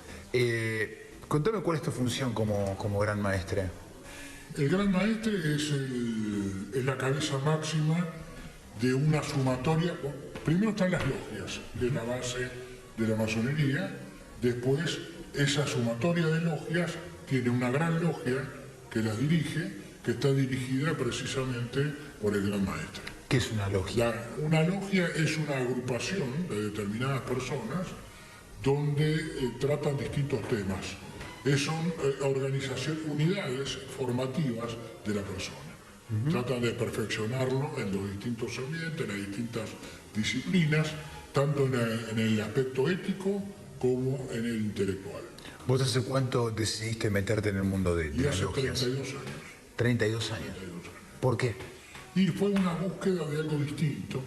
Contame cuál es tu función como gran maestre. El gran maestre es la cabeza máxima de una sumatoria. Primero están las logias, de la base de la masonería. Después, esa sumatoria de logias tiene una gran logia que la dirige, que está dirigida precisamente por el gran maestre. ¿Qué es una logia? Una logia es una agrupación de determinadas personas donde tratan distintos temas. Son organizaciones, unidades formativas de la persona. Tratan de perfeccionarlo en los distintos ambientes, en las distintas disciplinas, tanto en el aspecto ético como en el intelectual. ¿Vos hace cuánto decidiste meterte en el mundo de las logias? 32 años. 32 años. ¿Por qué? Y fue una búsqueda de algo distinto.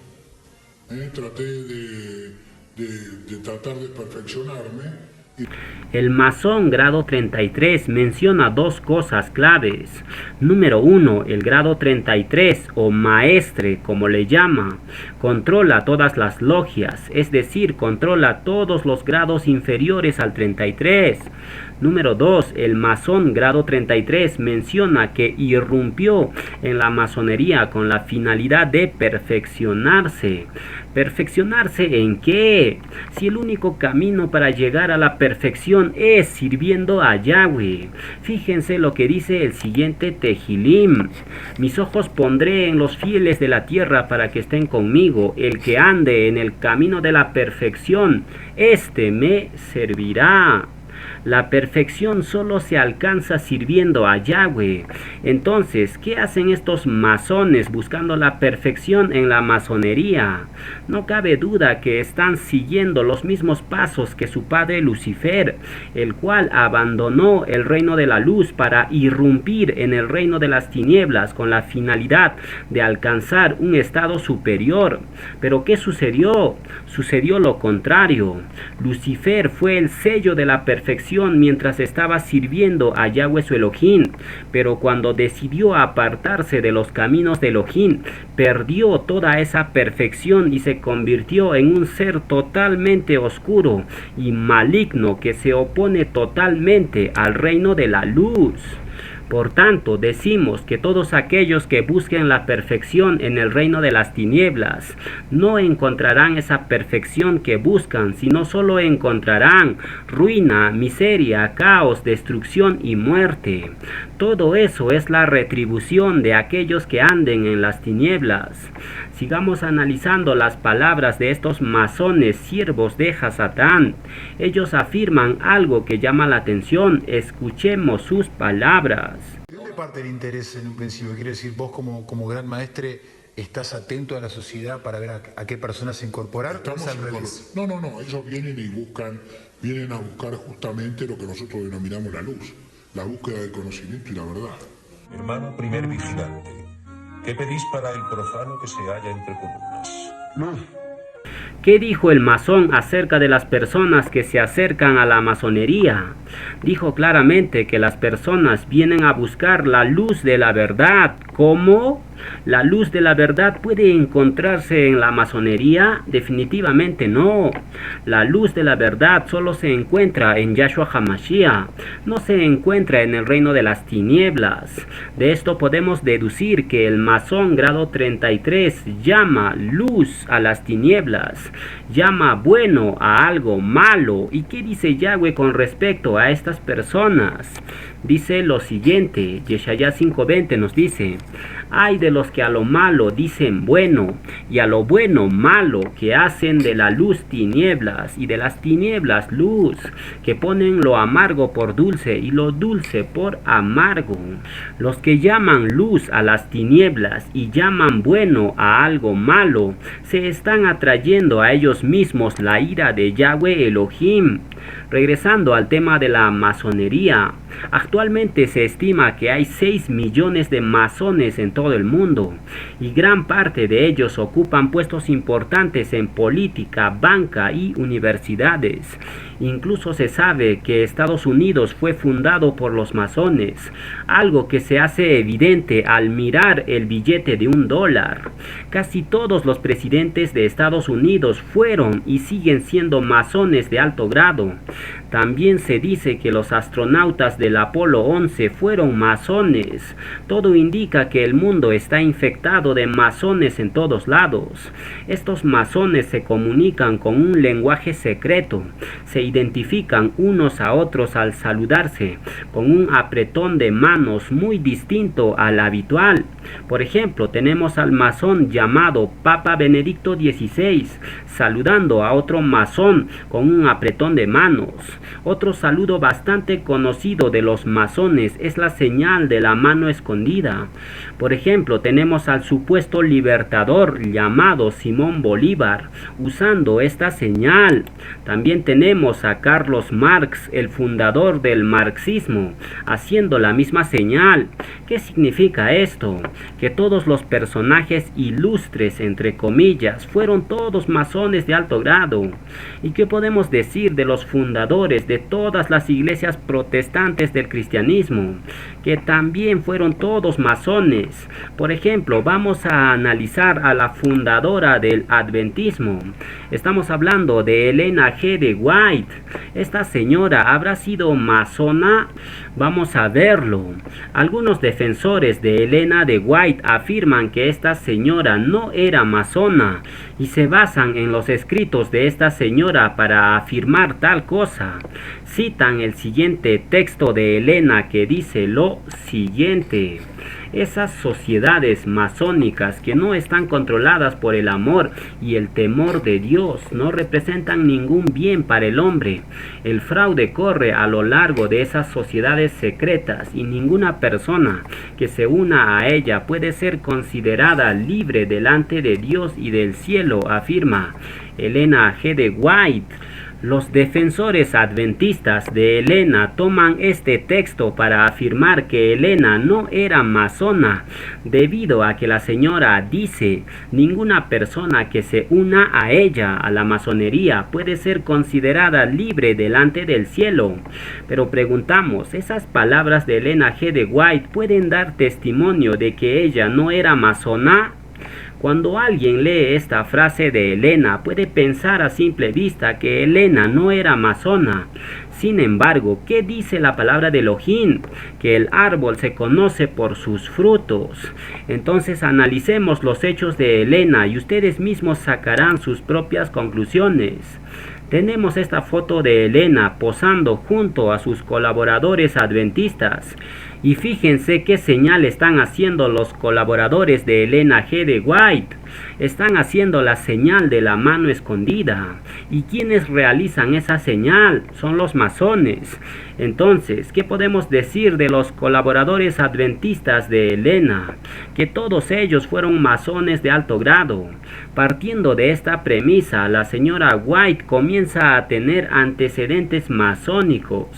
Traté de tratar de perfeccionarme. El masón grado 33 menciona dos cosas claves. Número 1, el grado 33 o maestre, como le llama, controla todas las logias, es decir, controla todos los grados inferiores al 33. Número 2, el masón grado 33 menciona que irrumpió en la masonería con la finalidad de perfeccionarse. ¿Perfeccionarse en qué? Si el único camino para llegar a la perfección es sirviendo a Yahweh. Fíjense lo que dice el siguiente Tehilim. Mis ojos pondré en los fieles de la tierra para que estén conmigo. El que ande en el camino de la perfección, este me servirá. La perfección solo se alcanza sirviendo a Yahweh. Entonces, ¿qué hacen estos masones buscando la perfección en la masonería? No cabe duda que están siguiendo los mismos pasos que su padre Lucifer, el cual abandonó el reino de la luz para irrumpir en el reino de las tinieblas con la finalidad de alcanzar un estado superior. Pero ¿qué sucedió? Sucedió lo contrario. Lucifer fue el sello de la perfección mientras estaba sirviendo a Yahweh su Elohim, pero cuando decidió apartarse de los caminos de Elohim, perdió toda esa perfección y se convirtió en un ser totalmente oscuro y maligno que se opone totalmente al reino de la luz. Por tanto, decimos que todos aquellos que busquen la perfección en el reino de las tinieblas no encontrarán esa perfección que buscan, sino solo encontrarán ruina, miseria, caos, destrucción y muerte. Todo eso es la retribución de aquellos que anden en las tinieblas. Sigamos analizando las palabras de estos masones siervos de Hasatán. Ellos afirman algo que llama la atención. Escuchemos sus palabras. ¿De dónde parte el interés en un principio? Quiero decir, vos como gran maestre estás atento a la sociedad para ver a qué personas incorporar. ¿O es al revés? No, ellos vienen a buscar justamente lo que nosotros denominamos la luz, la búsqueda del conocimiento y la verdad. Hermano primer vigilante, ¿qué pedís para el profano que se halla entre columnas? Luz. ¿Qué dijo el masón acerca de las personas que se acercan a la masonería? Dijo claramente que las personas vienen a buscar la luz de la verdad. ¿Cómo? ¿La luz de la verdad puede encontrarse en la masonería? Definitivamente no. La luz de la verdad solo se encuentra en Yahshua HaMashiach, no se encuentra en el reino de las tinieblas. De esto podemos deducir que el masón grado 33 llama luz a las tinieblas, llama bueno a algo malo. ¿Y qué dice Yahweh con respecto a estas personas? Dice lo siguiente, Yeshaya 5:20 nos dice: ay de los que a lo malo dicen bueno, y a lo bueno malo, que hacen de la luz tinieblas, y de las tinieblas luz, que ponen lo amargo por dulce, y lo dulce por amargo. Los que llaman luz a las tinieblas, y llaman bueno a algo malo, se están atrayendo a ellos mismos la ira de Yahweh Elohim. Regresando al tema de la masonería, actualmente se estima que hay 6 millones de masones en todo el mundo, y gran parte de ellos ocupan puestos importantes en política, banca y universidades. Incluso se sabe que Estados Unidos fue fundado por los masones, algo que se hace evidente al mirar el billete de $1. Casi todos los presidentes de Estados Unidos fueron y siguen siendo masones de alto grado. También se dice que los astronautas del Apolo 11 fueron masones. Todo indica que el mundo está infectado de masones en todos lados. Estos masones se comunican con un lenguaje secreto. Se identifican unos a otros al saludarse, con un apretón de manos muy distinto al habitual. Por ejemplo, tenemos al masón llamado Papa Benedicto XVI saludando a otro masón con un apretón de manos. Otro saludo bastante conocido de los masones es la señal de la mano escondida. Por ejemplo, tenemos al supuesto libertador llamado Simón Bolívar usando esta señal. También tenemos a Carlos Marx, el fundador del marxismo, haciendo la misma señal. ¿Qué significa esto? Que todos los personajes ilustres, entre comillas, fueron todos masones de alto grado. ¿Y qué podemos decir de los fundadores de todas las iglesias protestantes del cristianismo? Que también fueron todos masones. Por ejemplo, vamos a analizar a la fundadora del adventismo. Estamos hablando de Elena G. de White. ¿Esta señora habrá sido masona? Vamos a verlo. Algunos defensores de Elena de White afirman que esta señora no era masona y se basan en los escritos de esta señora para afirmar tal cosa. Citan el siguiente texto de Elena que dice lo siguiente: esas sociedades masónicas que no están controladas por el amor y el temor de Dios no representan ningún bien para el hombre. El fraude corre a lo largo de esas sociedades secretas y ninguna persona que se una a ella puede ser considerada libre delante de Dios y del cielo, afirma Elena G. de White. Los defensores adventistas de Elena toman este texto para afirmar que Elena no era masona, debido a que la señora dice: ninguna persona que se una a ella, a la masonería, puede ser considerada libre delante del cielo. Pero preguntamos, ¿esas palabras de Elena G. de White pueden dar testimonio de que ella no era masona? Cuando alguien lee esta frase de Helena, puede pensar a simple vista que Helena no era masona. Sin embargo, ¿qué dice la palabra de Elohim? Que el árbol se conoce por sus frutos. Entonces analicemos los hechos de Helena y ustedes mismos sacarán sus propias conclusiones. Tenemos esta foto de Helena posando junto a sus colaboradores adventistas. Y fíjense qué señal están haciendo los colaboradores de Helena G. de White. Están haciendo la señal de la mano escondida. ¿Y quienes realizan esa señal? Son los masones. Entonces, ¿qué podemos decir de los colaboradores adventistas de Helena? Que todos ellos fueron masones de alto grado. Partiendo de esta premisa, la señora White comienza a tener antecedentes masónicos.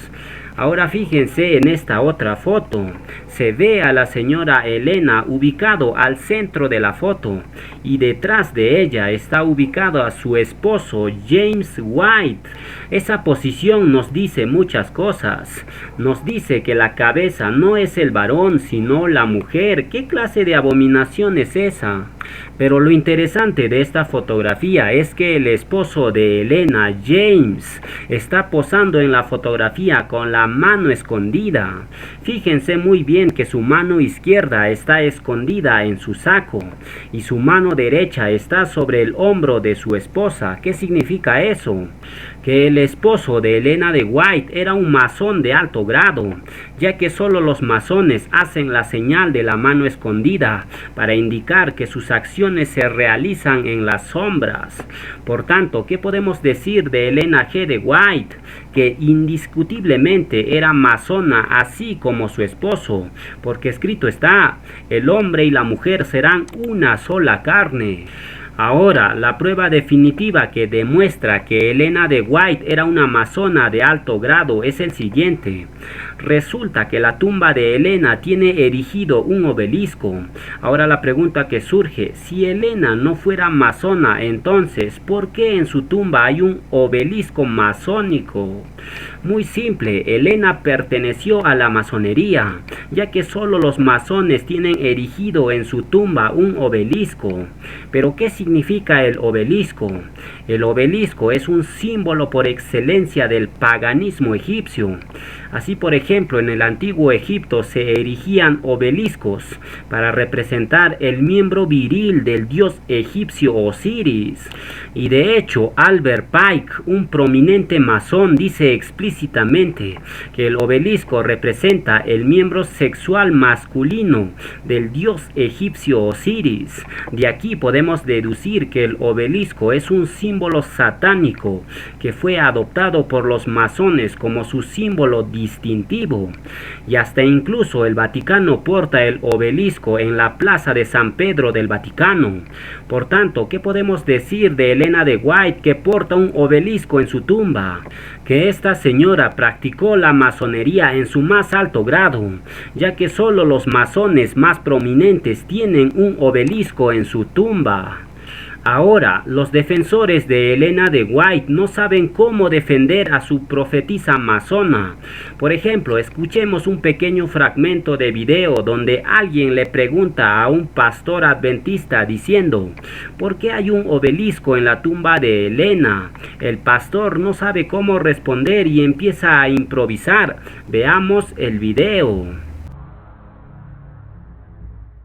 Ahora fíjense en esta otra foto. Se ve a la señora Helena ubicado al centro de la foto y detrás de ella está ubicado a su esposo James White. Esa posición nos dice muchas cosas. Nos dice que la cabeza no es el varón sino la mujer. ¿Qué clase de abominación es esa? Pero lo interesante de esta fotografía es que el esposo de Helena, James, está posando en la fotografía con la mano escondida. Fíjense muy bien que su mano izquierda está escondida en su saco y su mano derecha está sobre el hombro de su esposa. ¿Qué significa eso? Que el esposo de Helena de White era un masón de alto grado, ya que solo los masones hacen la señal de la mano escondida para indicar que sus acciones se realizan en las sombras. Por tanto, ¿qué podemos decir de Helena G. de White? Que indiscutiblemente era masona así como su esposo, porque escrito está, el hombre y la mujer serán una sola carne. Ahora, la prueba definitiva que demuestra que Helena de White era una masona de alto grado es el siguiente. Resulta que la tumba de Helena tiene erigido un obelisco. Ahora la pregunta que surge, si Helena no fuera masona, entonces, ¿por qué en su tumba hay un obelisco masónico? Muy simple, Helena perteneció a la masonería, ya que solo los masones tienen erigido en su tumba un obelisco. Pero ¿qué significa el obelisco? El obelisco es un símbolo por excelencia del paganismo egipcio. Así, por ejemplo, en el antiguo Egipto se erigían obeliscos para representar el miembro viril del dios egipcio Osiris. Y de hecho, Albert Pike, un prominente masón, dice explícitamente que el obelisco representa el miembro sexual masculino del dios egipcio Osiris. De aquí podemos deducir que el obelisco es un símbolo satánico que fue adoptado por los masones como su símbolo distintivo. Y hasta incluso el Vaticano porta el obelisco en la plaza de San Pedro del Vaticano. Por tanto, ¿qué podemos decir de Helena de White que porta un obelisco en su tumba? Que esta señora practicó la masonería en su más alto grado, ya que solo los masones más prominentes tienen un obelisco en su tumba. Ahora, los defensores de Helena de White no saben cómo defender a su profetisa masona. Por ejemplo, escuchemos un pequeño fragmento de video donde alguien le pregunta a un pastor adventista diciendo: ¿por qué hay un obelisco en la tumba de Helena? El pastor no sabe cómo responder y empieza a improvisar. Veamos el video.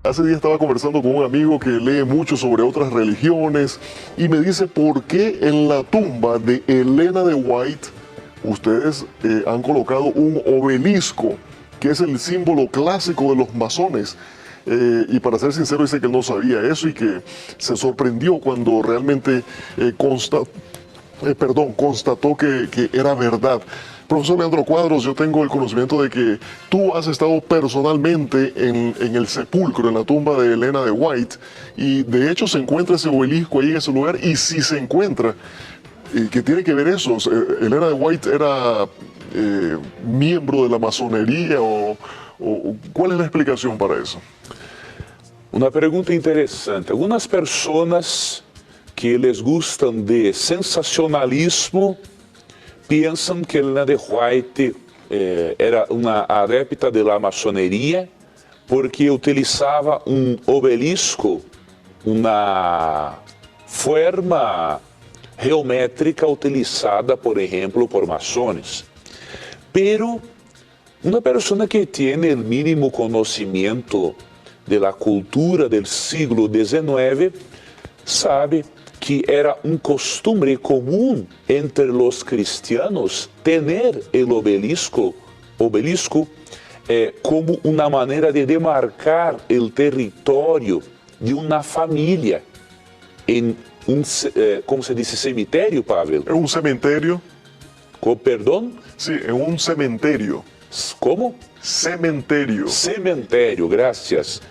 Hace días estaba conversando con un amigo que lee mucho sobre otras religiones y me dice por qué en la tumba de Helena de White ustedes han colocado un obelisco, que es el símbolo clásico de los masones. Y para ser sincero, dice que él no sabía eso y que se sorprendió cuando realmente constató que era verdad. Profesor Leandro Cuadros, yo tengo el conocimiento de que tú has estado personalmente en el sepulcro, en la tumba de Helena de White, y de hecho se encuentra ese obelisco ahí en ese lugar, y si se encuentra, ¿qué tiene que ver eso? ¿Helena de White era miembro de la masonería o cuál es la explicación para eso? Uma pergunta interessante. Algumas pessoas que les gustam de sensacionalismo pensam que Helena de White era uma adepta da maçoneria porque utilizava um obelisco una forma geométrica utilizada, por ejemplo, por masones. Pero una persona que tiene el mínimo conocimiento de la cultura del siglo XIX sabe que era un costumbre común entre los cristianos tener el obelisco como una manera de demarcar el territorio de una familia en un, ¿cómo se dice? Cemitério, Pavel. ¿En un cementerio? ¿Perdón? Sí, en un cementerio. ¿Cómo? Cementerio. Cementerio, gracias.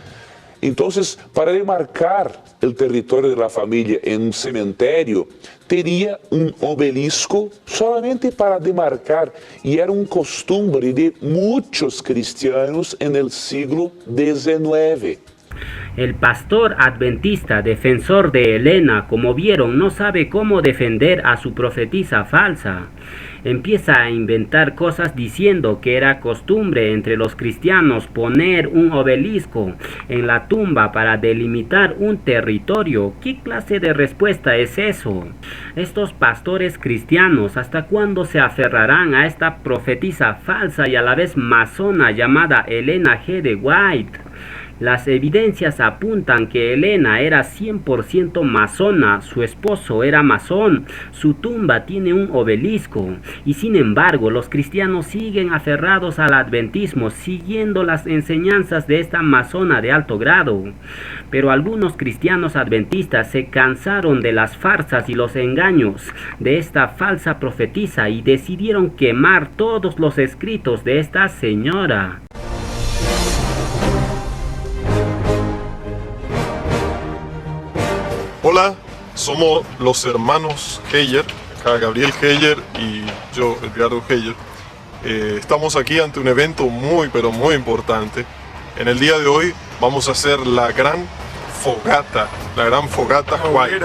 Entonces, para demarcar el territorio de la familia en un cementerio, tenía un obelisco solamente para demarcar, y era un costumbre de muchos cristianos en el siglo XIX. El pastor adventista, defensor de Helena, como vieron, no sabe cómo defender a su profetisa falsa. Empieza a inventar cosas diciendo que era costumbre entre los cristianos poner un obelisco en la tumba para delimitar un territorio. ¿Qué clase de respuesta es eso? Estos pastores cristianos, ¿hasta cuándo se aferrarán a esta profetisa falsa y a la vez masona llamada Helena G. de White? Las evidencias apuntan que Helena era 100% masona, su esposo era masón, su tumba tiene un obelisco, y sin embargo los cristianos siguen aferrados al adventismo, siguiendo las enseñanzas de esta masona de alto grado. Pero algunos cristianos adventistas se cansaron de las farsas y los engaños de esta falsa profetisa y decidieron quemar todos los escritos de esta señora. Hola, somos los hermanos Heyer, acá Gabriel Heyer y yo, Edgardo Heyer. Estamos aquí ante un evento muy pero muy importante. En el día de hoy vamos a hacer la gran fogata White.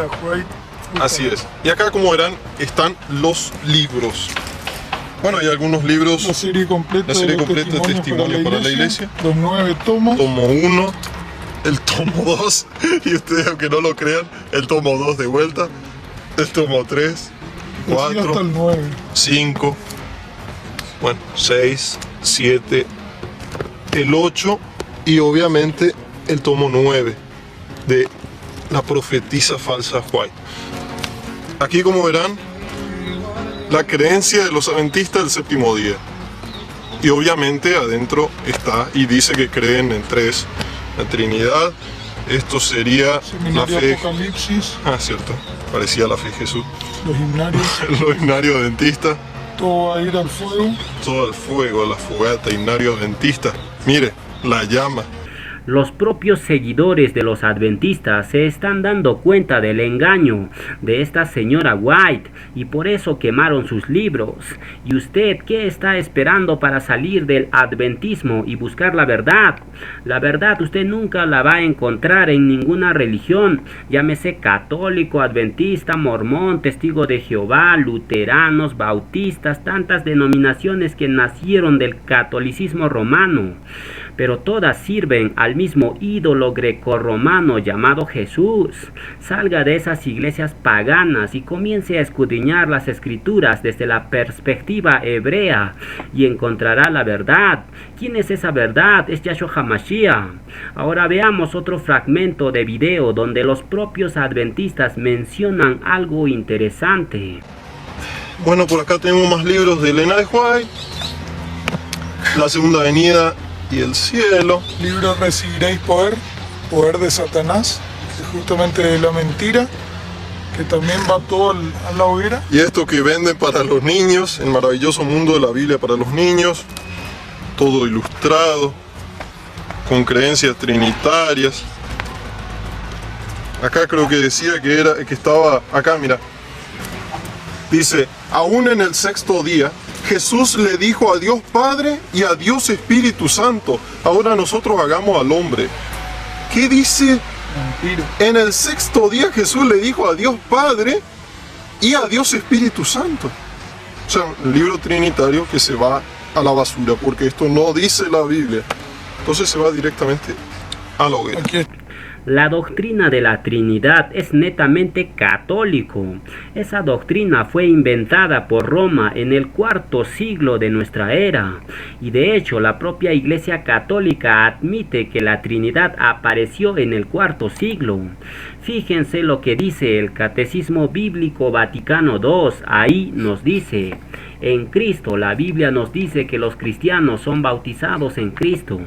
Así es. Y acá, como verán, están los libros. Bueno, hay algunos libros. La serie completa de Testimonios para la Iglesia. Los 9 tomos. Tomo 1. El tomo 2, y ustedes, aunque no lo crean, el tomo 2 de vuelta, el tomo 3, 4, 5, bueno, 6, 7, el 8 y obviamente el tomo 9 de la profetisa falsa White. Aquí, como verán, la creencia de los adventistas del séptimo día. Y obviamente adentro está y dice que creen en tres. La Trinidad, esto sería Seminario la fe. Apocalipsis. Cierto, parecía la fe de Jesús. Los himnarios. Los himnarios adventistas. Todo va a ir al fuego. Todo al fuego, la fogata, himnario adventista. Mire, la llama. Los propios seguidores de los adventistas se están dando cuenta del engaño de esta señora White y por eso quemaron sus libros. ¿Y usted qué está esperando para salir del adventismo y buscar la verdad? La verdad usted nunca la va a encontrar en ninguna religión, llámese católico, adventista, mormón, testigo de Jehová, luteranos, bautistas, tantas denominaciones que nacieron del catolicismo romano. Pero todas sirven al mismo ídolo grecorromano llamado Jesús. Salga de esas iglesias paganas y comience a escudriñar las escrituras desde la perspectiva hebrea y encontrará la verdad. ¿Quién es esa verdad? Es Yahshua HaMashiach. Ahora veamos otro fragmento de video donde los propios adventistas mencionan algo interesante. Bueno, por acá tenemos más libros de Helena de White, La Segunda Venida y el Cielo. Libro Recibiréis Poder, Poder de Satanás, que es justamente de la mentira, que también va todo a la hoguera. Y esto que venden para los niños, el maravilloso mundo de la Biblia para los niños, todo ilustrado, con creencias trinitarias. Acá creo que decía que estaba, acá mira, dice, aún en el sexto día, Jesús le dijo a Dios Padre y a Dios Espíritu Santo, ahora nosotros hagamos al hombre. ¿Qué dice? Mentira. En el sexto día Jesús le dijo a Dios Padre y a Dios Espíritu Santo. O sea, un libro trinitario que se va a la basura, porque esto no dice la Biblia. Entonces se va directamente a la hoguera. La doctrina de la Trinidad es netamente católico. Esa doctrina fue inventada por Roma en el IV siglo de nuestra era, y de hecho la propia Iglesia Católica admite que la Trinidad apareció en el IV siglo. Fíjense lo que dice el Catecismo Bíblico Vaticano II. Ahí nos dice: en Cristo. La Biblia nos dice que los cristianos son bautizados en Cristo.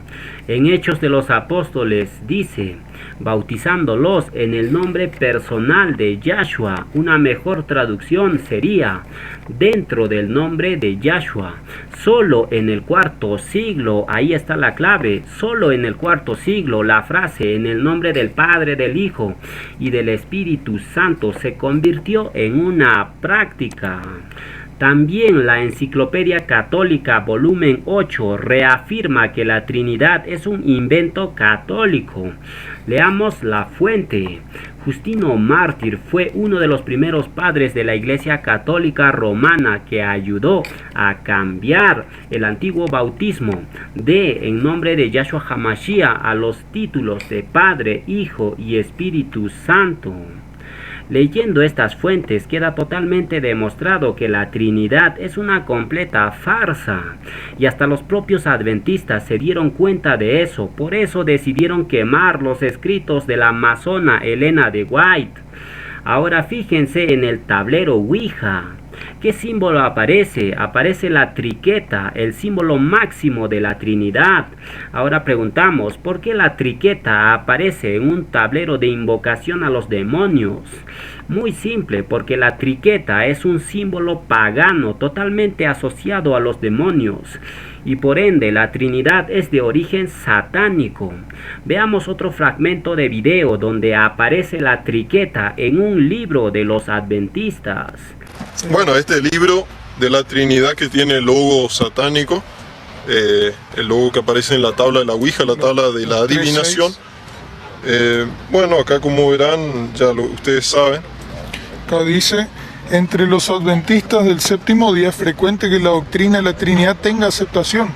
En Hechos de los Apóstoles dice: bautizándolos en el nombre personal de Yahshua. Una mejor traducción sería: dentro del nombre de Yahshua. Solo en el IV siglo, ahí está la clave, solo en el IV siglo la frase en el nombre del Padre, del Hijo y del Espíritu Santo se convirtió en una práctica. También la Enciclopedia Católica volumen 8 reafirma que la Trinidad es un invento católico. Leamos la fuente. Justino Mártir fue uno de los primeros padres de la Iglesia Católica Romana que ayudó a cambiar el antiguo bautismo de en nombre de Yahshua HaMashiach a los títulos de Padre, Hijo y Espíritu Santo. Leyendo estas fuentes queda totalmente demostrado que la Trinidad es una completa farsa, y hasta los propios adventistas se dieron cuenta de eso. Por eso decidieron quemar los escritos de la masona Elena de White. Ahora fíjense en el tablero Ouija. ¿Qué símbolo aparece? Aparece la triqueta, el símbolo máximo de la Trinidad. Ahora preguntamos, ¿por qué la triqueta aparece en un tablero de invocación a los demonios? Muy simple, porque la triqueta es un símbolo pagano totalmente asociado a los demonios, y por ende la Trinidad es de origen satánico. Veamos otro fragmento de video donde aparece la triqueta en un libro de los adventistas. Bueno, este libro de la Trinidad que tiene el logo satánico, el logo que aparece en la tabla de la Ouija, la tabla de la adivinación. Bueno, acá como verán, ustedes saben. Acá dice: entre los adventistas del séptimo día es frecuente que la doctrina de la Trinidad tenga aceptación,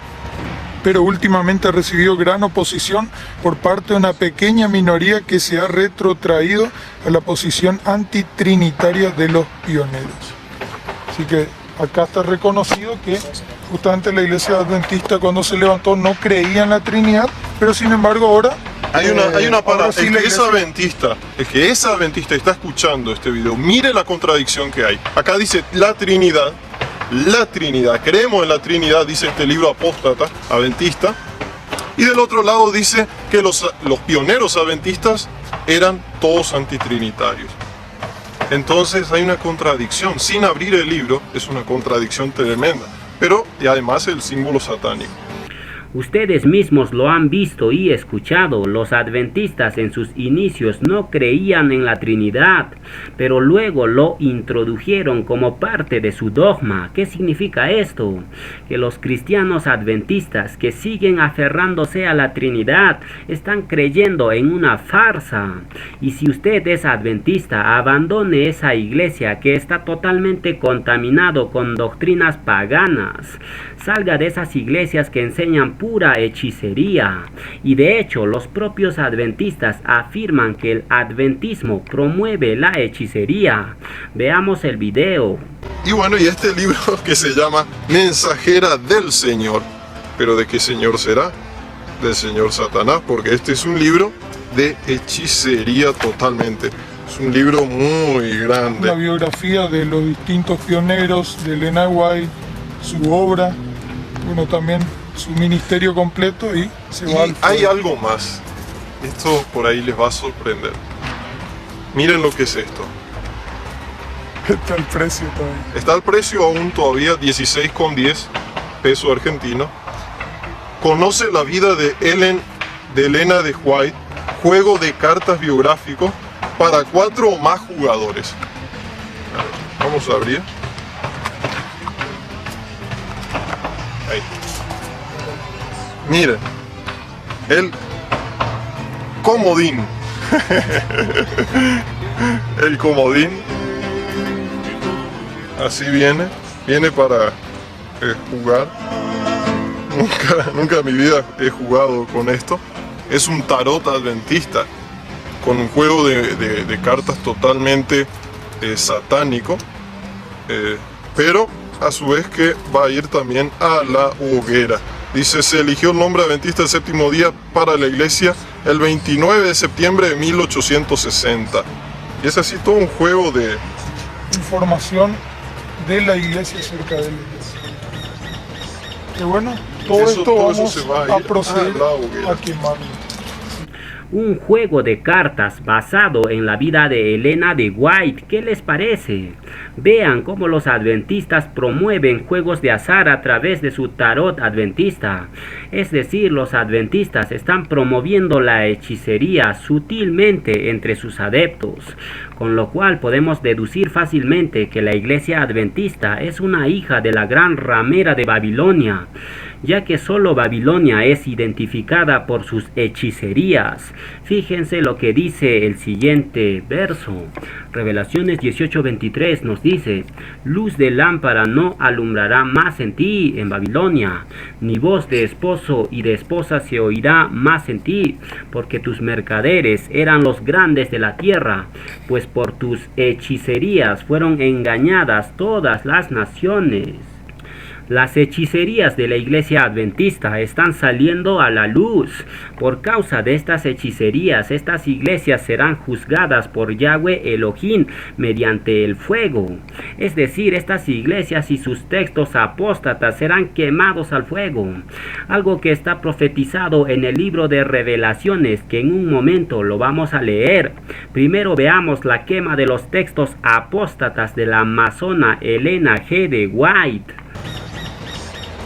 pero últimamente ha recibido gran oposición por parte de una pequeña minoría que se ha retrotraído a la posición antitrinitaria de los pioneros. Así que acá está reconocido que justamente la iglesia adventista cuando se levantó no creía en la Trinidad, pero sin embargo ahora... Hay una palabra, sí, el que es adventista está escuchando este video, mire la contradicción que hay. Acá dice la Trinidad, creemos en la Trinidad, dice este libro apóstata, adventista. Y del otro lado dice que los pioneros adventistas eran todos antitrinitarios. Entonces hay una contradicción, sin abrir el libro es una contradicción tremenda. Pero y además el símbolo satánico. Ustedes mismos lo han visto y escuchado. Los adventistas en sus inicios no creían en la Trinidad, pero luego lo introdujeron como parte de su dogma. ¿Qué significa esto? Que los cristianos adventistas que siguen aferrándose a la Trinidad están creyendo en una farsa. Y si usted es adventista, abandone esa iglesia que está totalmente contaminado con doctrinas paganas. Salga de esas iglesias que enseñan pura hechicería. Y de hecho, los propios adventistas afirman que el adventismo promueve la hechicería. Veamos el video. Y bueno, y este libro que se llama Mensajera del Señor. ¿Pero de qué Señor será? Del Señor Satanás, porque este es un libro de hechicería totalmente. Es un libro muy grande. La biografía de los distintos pioneros de Elena White, su obra, bueno, también su ministerio completo y se va al hay algo más. Esto por ahí les va a sorprender. Miren lo que es esto. Está el precio todavía. Está el precio aún todavía, 16,10 pesos argentinos. Conoce la vida de Elena de White, juego de cartas biográfico para 4 o más jugadores. A ver, vamos a abrir. Ahí. Miren, el comodín. El comodín. Así viene para jugar. Nunca en mi vida he jugado con esto. Es un tarot adventista. con un juego de cartas totalmente satánico, pero a su vez que va a ir también a la hoguera. Dice, se eligió el nombre adventista del séptimo día para la iglesia el 29 de septiembre de 1860. Y es así todo un juego de información de la iglesia acerca de la iglesia. Y bueno, todo esto vamos a proceder a quemarlo. Un juego de cartas basado en la vida de Elena de White. ¿Qué les parece? Vean cómo los adventistas promueven juegos de azar a través de su tarot adventista. Es decir, los adventistas están promoviendo la hechicería sutilmente entre sus adeptos, con lo cual podemos deducir fácilmente que la iglesia adventista es una hija de la gran ramera de Babilonia, ya que solo Babilonia es identificada por sus hechicerías. Fíjense lo que dice el siguiente verso. Revelaciones 18:23 nos dice: luz de lámpara no alumbrará más en ti, en Babilonia, ni voz de esposo y de esposa se oirá más en ti, porque tus mercaderes eran los grandes de la tierra, pues por tus hechicerías fueron engañadas todas las naciones. Las hechicerías de la iglesia adventista están saliendo a la luz. Por causa de estas hechicerías, estas iglesias serán juzgadas por Yahweh Elohim mediante el fuego. Es decir, estas iglesias y sus textos apóstatas serán quemados al fuego. Algo que está profetizado en el libro de Revelaciones, que en un momento lo vamos a leer. Primero veamos la quema de los textos apóstatas de la masona Elena G. de White.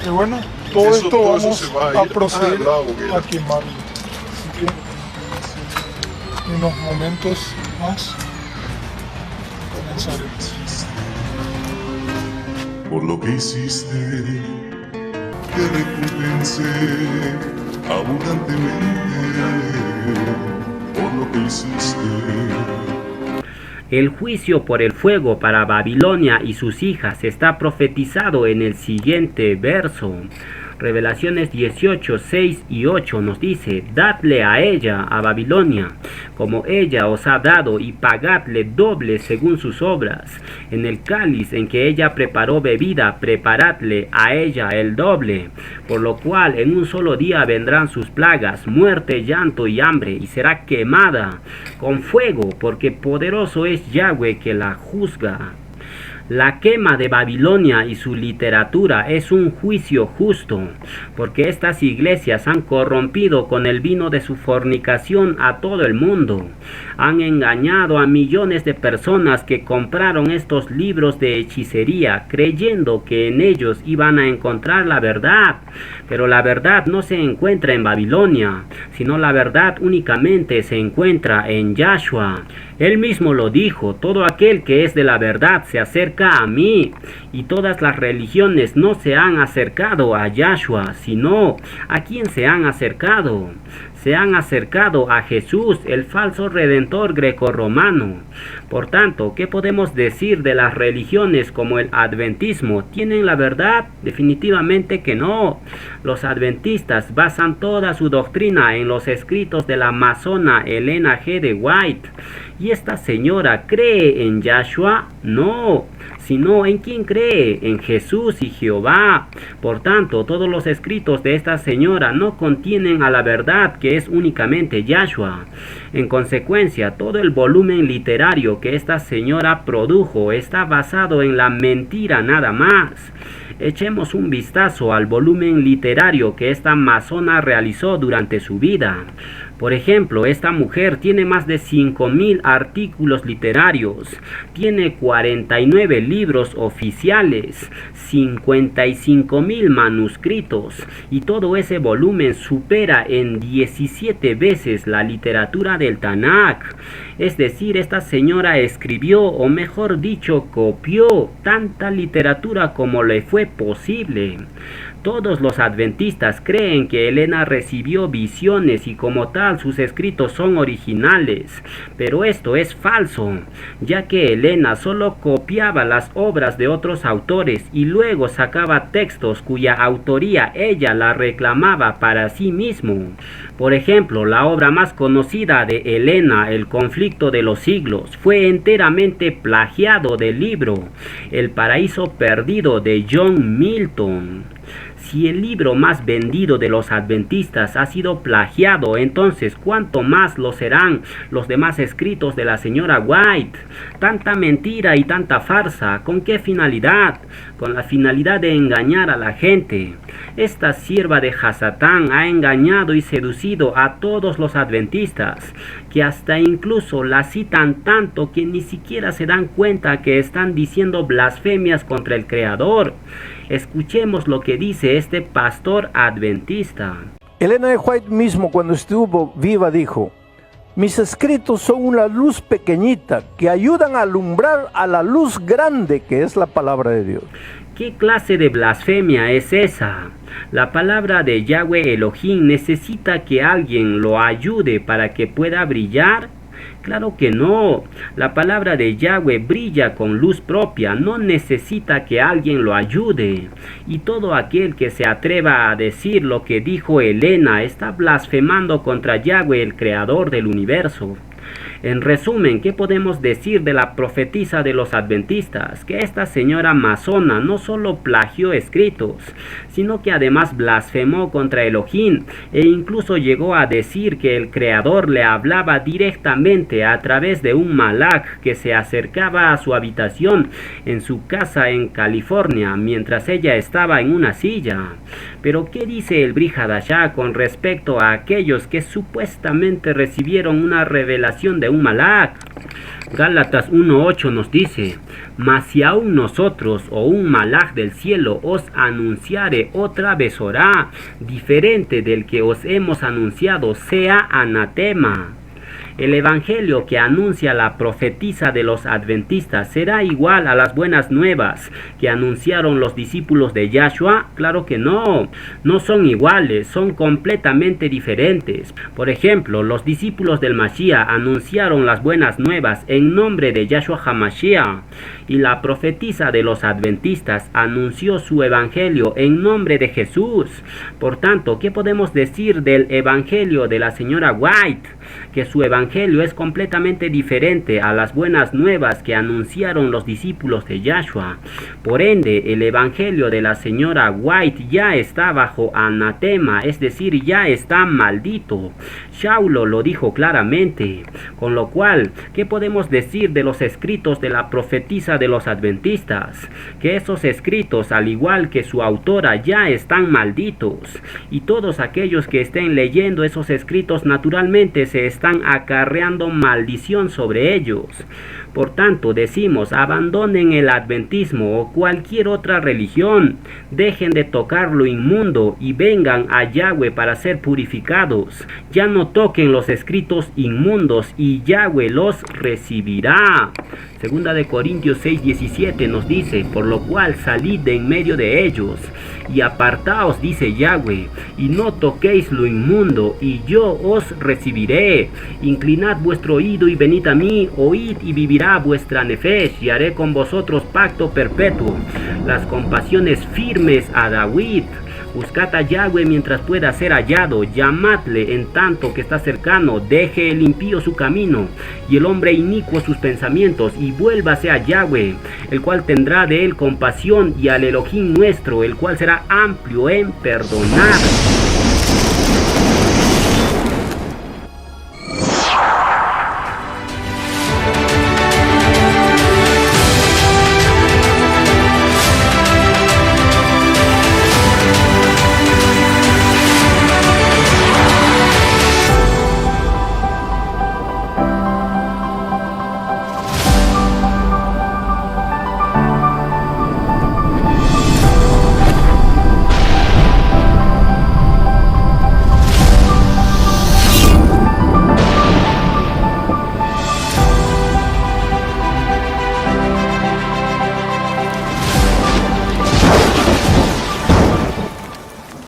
Y bueno, todo esto vamos a proceder a quemarlo. Así que en unos momentos más comenzaremos. Por lo que hiciste, te recompensé abundantemente. Por lo que hiciste. El juicio por el fuego para Babilonia y sus hijas está profetizado en el siguiente verso. Revelaciones 18, 6 y 8 nos dice: dadle a ella, a Babilonia, como ella os ha dado, y pagadle doble según sus obras. En el cáliz en que ella preparó bebida, preparadle a ella el doble. Por lo cual en un solo día vendrán sus plagas, muerte, llanto y hambre, y será quemada con fuego, porque poderoso es Yahweh que la juzga. La quema de Babilonia y su literatura es un juicio justo, porque estas iglesias han corrompido con el vino de su fornicación a todo el mundo. Han engañado a millones de personas que compraron estos libros de hechicería, creyendo que en ellos iban a encontrar la verdad. Pero la verdad no se encuentra en Babilonia, sino la verdad únicamente se encuentra en Yahshua. Él mismo lo dijo: todo aquel que es de la verdad se acerca a mí. Y todas las religiones no se han acercado a Yahshua, sino ¿a quién se han acercado? Se han acercado a Jesús, el falso redentor grecorromano. Por tanto, ¿qué podemos decir de las religiones como el adventismo? ¿Tienen la verdad? Definitivamente que no. Los adventistas basan toda su doctrina en los escritos de la masona Elena G. de White. ¿Y esta señora cree en Yahshua? No, sino ¿en quién cree? En Jesús y Jehová. Por tanto, todos los escritos de esta señora no contienen a la verdad, que es únicamente Yahshua. En consecuencia, todo el volumen literario que esta señora produjo está basado en la mentira nada más. Echemos un vistazo al volumen literario que esta masona realizó durante su vida. Por ejemplo, esta mujer tiene más de 5,000 artículos literarios, tiene 49 libros oficiales, 55,000 manuscritos, y todo ese volumen supera en 17 veces la literatura del Tanakh. Es decir, esta señora escribió, o mejor dicho, copió tanta literatura como le fue posible. Todos los adventistas creen que Elena recibió visiones y como tal cual sus escritos son originales, pero esto es falso, ya que Elena solo copiaba las obras de otros autores y luego sacaba textos cuya autoría ella la reclamaba para sí mismo. Por ejemplo, la obra más conocida de Elena, El conflicto de los siglos, fue enteramente plagiado del libro El paraíso perdido de John Milton. Si el libro más vendido de los adventistas ha sido plagiado, entonces ¿cuánto más lo serán los demás escritos de la señora White? Tanta mentira y tanta farsa, ¿con qué finalidad? Con la finalidad de engañar a la gente. Esta sierva de Hasatán ha engañado y seducido a todos los adventistas, que hasta incluso la citan tanto que ni siquiera se dan cuenta que están diciendo blasfemias contra el Creador. Escuchemos lo que dice este pastor adventista. Elena de White mismo, cuando estuvo viva, dijo: mis escritos son una luz pequeñita que ayudan a alumbrar a la luz grande que es la palabra de Dios. ¿Qué clase de blasfemia es esa? La palabra de Yahweh Elohim necesita que alguien lo ayude para que pueda brillar. Claro que no. La palabra de Yahweh brilla con luz propia, no necesita que alguien lo ayude. Y todo aquel que se atreva a decir lo que dijo Elena está blasfemando contra Yahweh, el creador del universo. En resumen, ¿qué podemos decir de la profetisa de los adventistas? Que esta señora masona no solo plagió escritos, sino que además blasfemó contra Elohim e incluso llegó a decir que el Creador le hablaba directamente a través de un malaj que se acercaba a su habitación en su casa en California mientras ella estaba en una silla. Pero ¿qué dice el Brit Hadashah con respecto a aquellos que supuestamente recibieron una revelación de un malaj? Gálatas 1:8 nos dice: mas si aún nosotros o un malaj del cielo os anunciare otra besorá diferente del que os hemos anunciado, sea anatema. El evangelio que anuncia la profetisa de los adventistas será igual a las buenas nuevas que anunciaron los discípulos de Yahshua. Claro que no, no son iguales, son completamente diferentes. Por ejemplo, los discípulos del Mashiach anunciaron las buenas nuevas en nombre de Yahshua HaMashiach, y la profetisa de los adventistas anunció su evangelio en nombre de Jesús. Por tanto, ¿qué podemos decir del evangelio de la señora White? Que su evangelio es completamente diferente a las buenas nuevas que anunciaron los discípulos de Yahshua. Por ende, el evangelio de la señora White ya está bajo anatema, es decir, ya está maldito. Shaulo lo dijo claramente. Con lo cual, ¿qué podemos decir de los escritos de la profetisa de los adventistas? Que esos escritos, al igual que su autora, ya están malditos. Y todos aquellos que estén leyendo esos escritos naturalmente se están acarreando maldición sobre ellos. Por tanto, decimos, abandonen el adventismo o cualquier otra religión, dejen de tocar lo inmundo y vengan a Yahweh para ser purificados. Ya no toquen los escritos inmundos y Yahweh los recibirá. Segunda de Corintios 6:17 nos dice: por lo cual salid de en medio de ellos y apartaos, dice Yahweh, y no toquéis lo inmundo, y yo os recibiré. Inclinad vuestro oído y venid a mí, oíd y vivirá vuestra nefesh, y haré con vosotros pacto perpetuo, las compasiones firmes a David. Buscad a Yahweh mientras pueda ser hallado, llamadle en tanto que está cercano. Deje el impío su camino y el hombre inicuo sus pensamientos, y vuélvase a Yahweh, el cual tendrá de él compasión, y al Elohim nuestro, el cual será amplio en perdonar.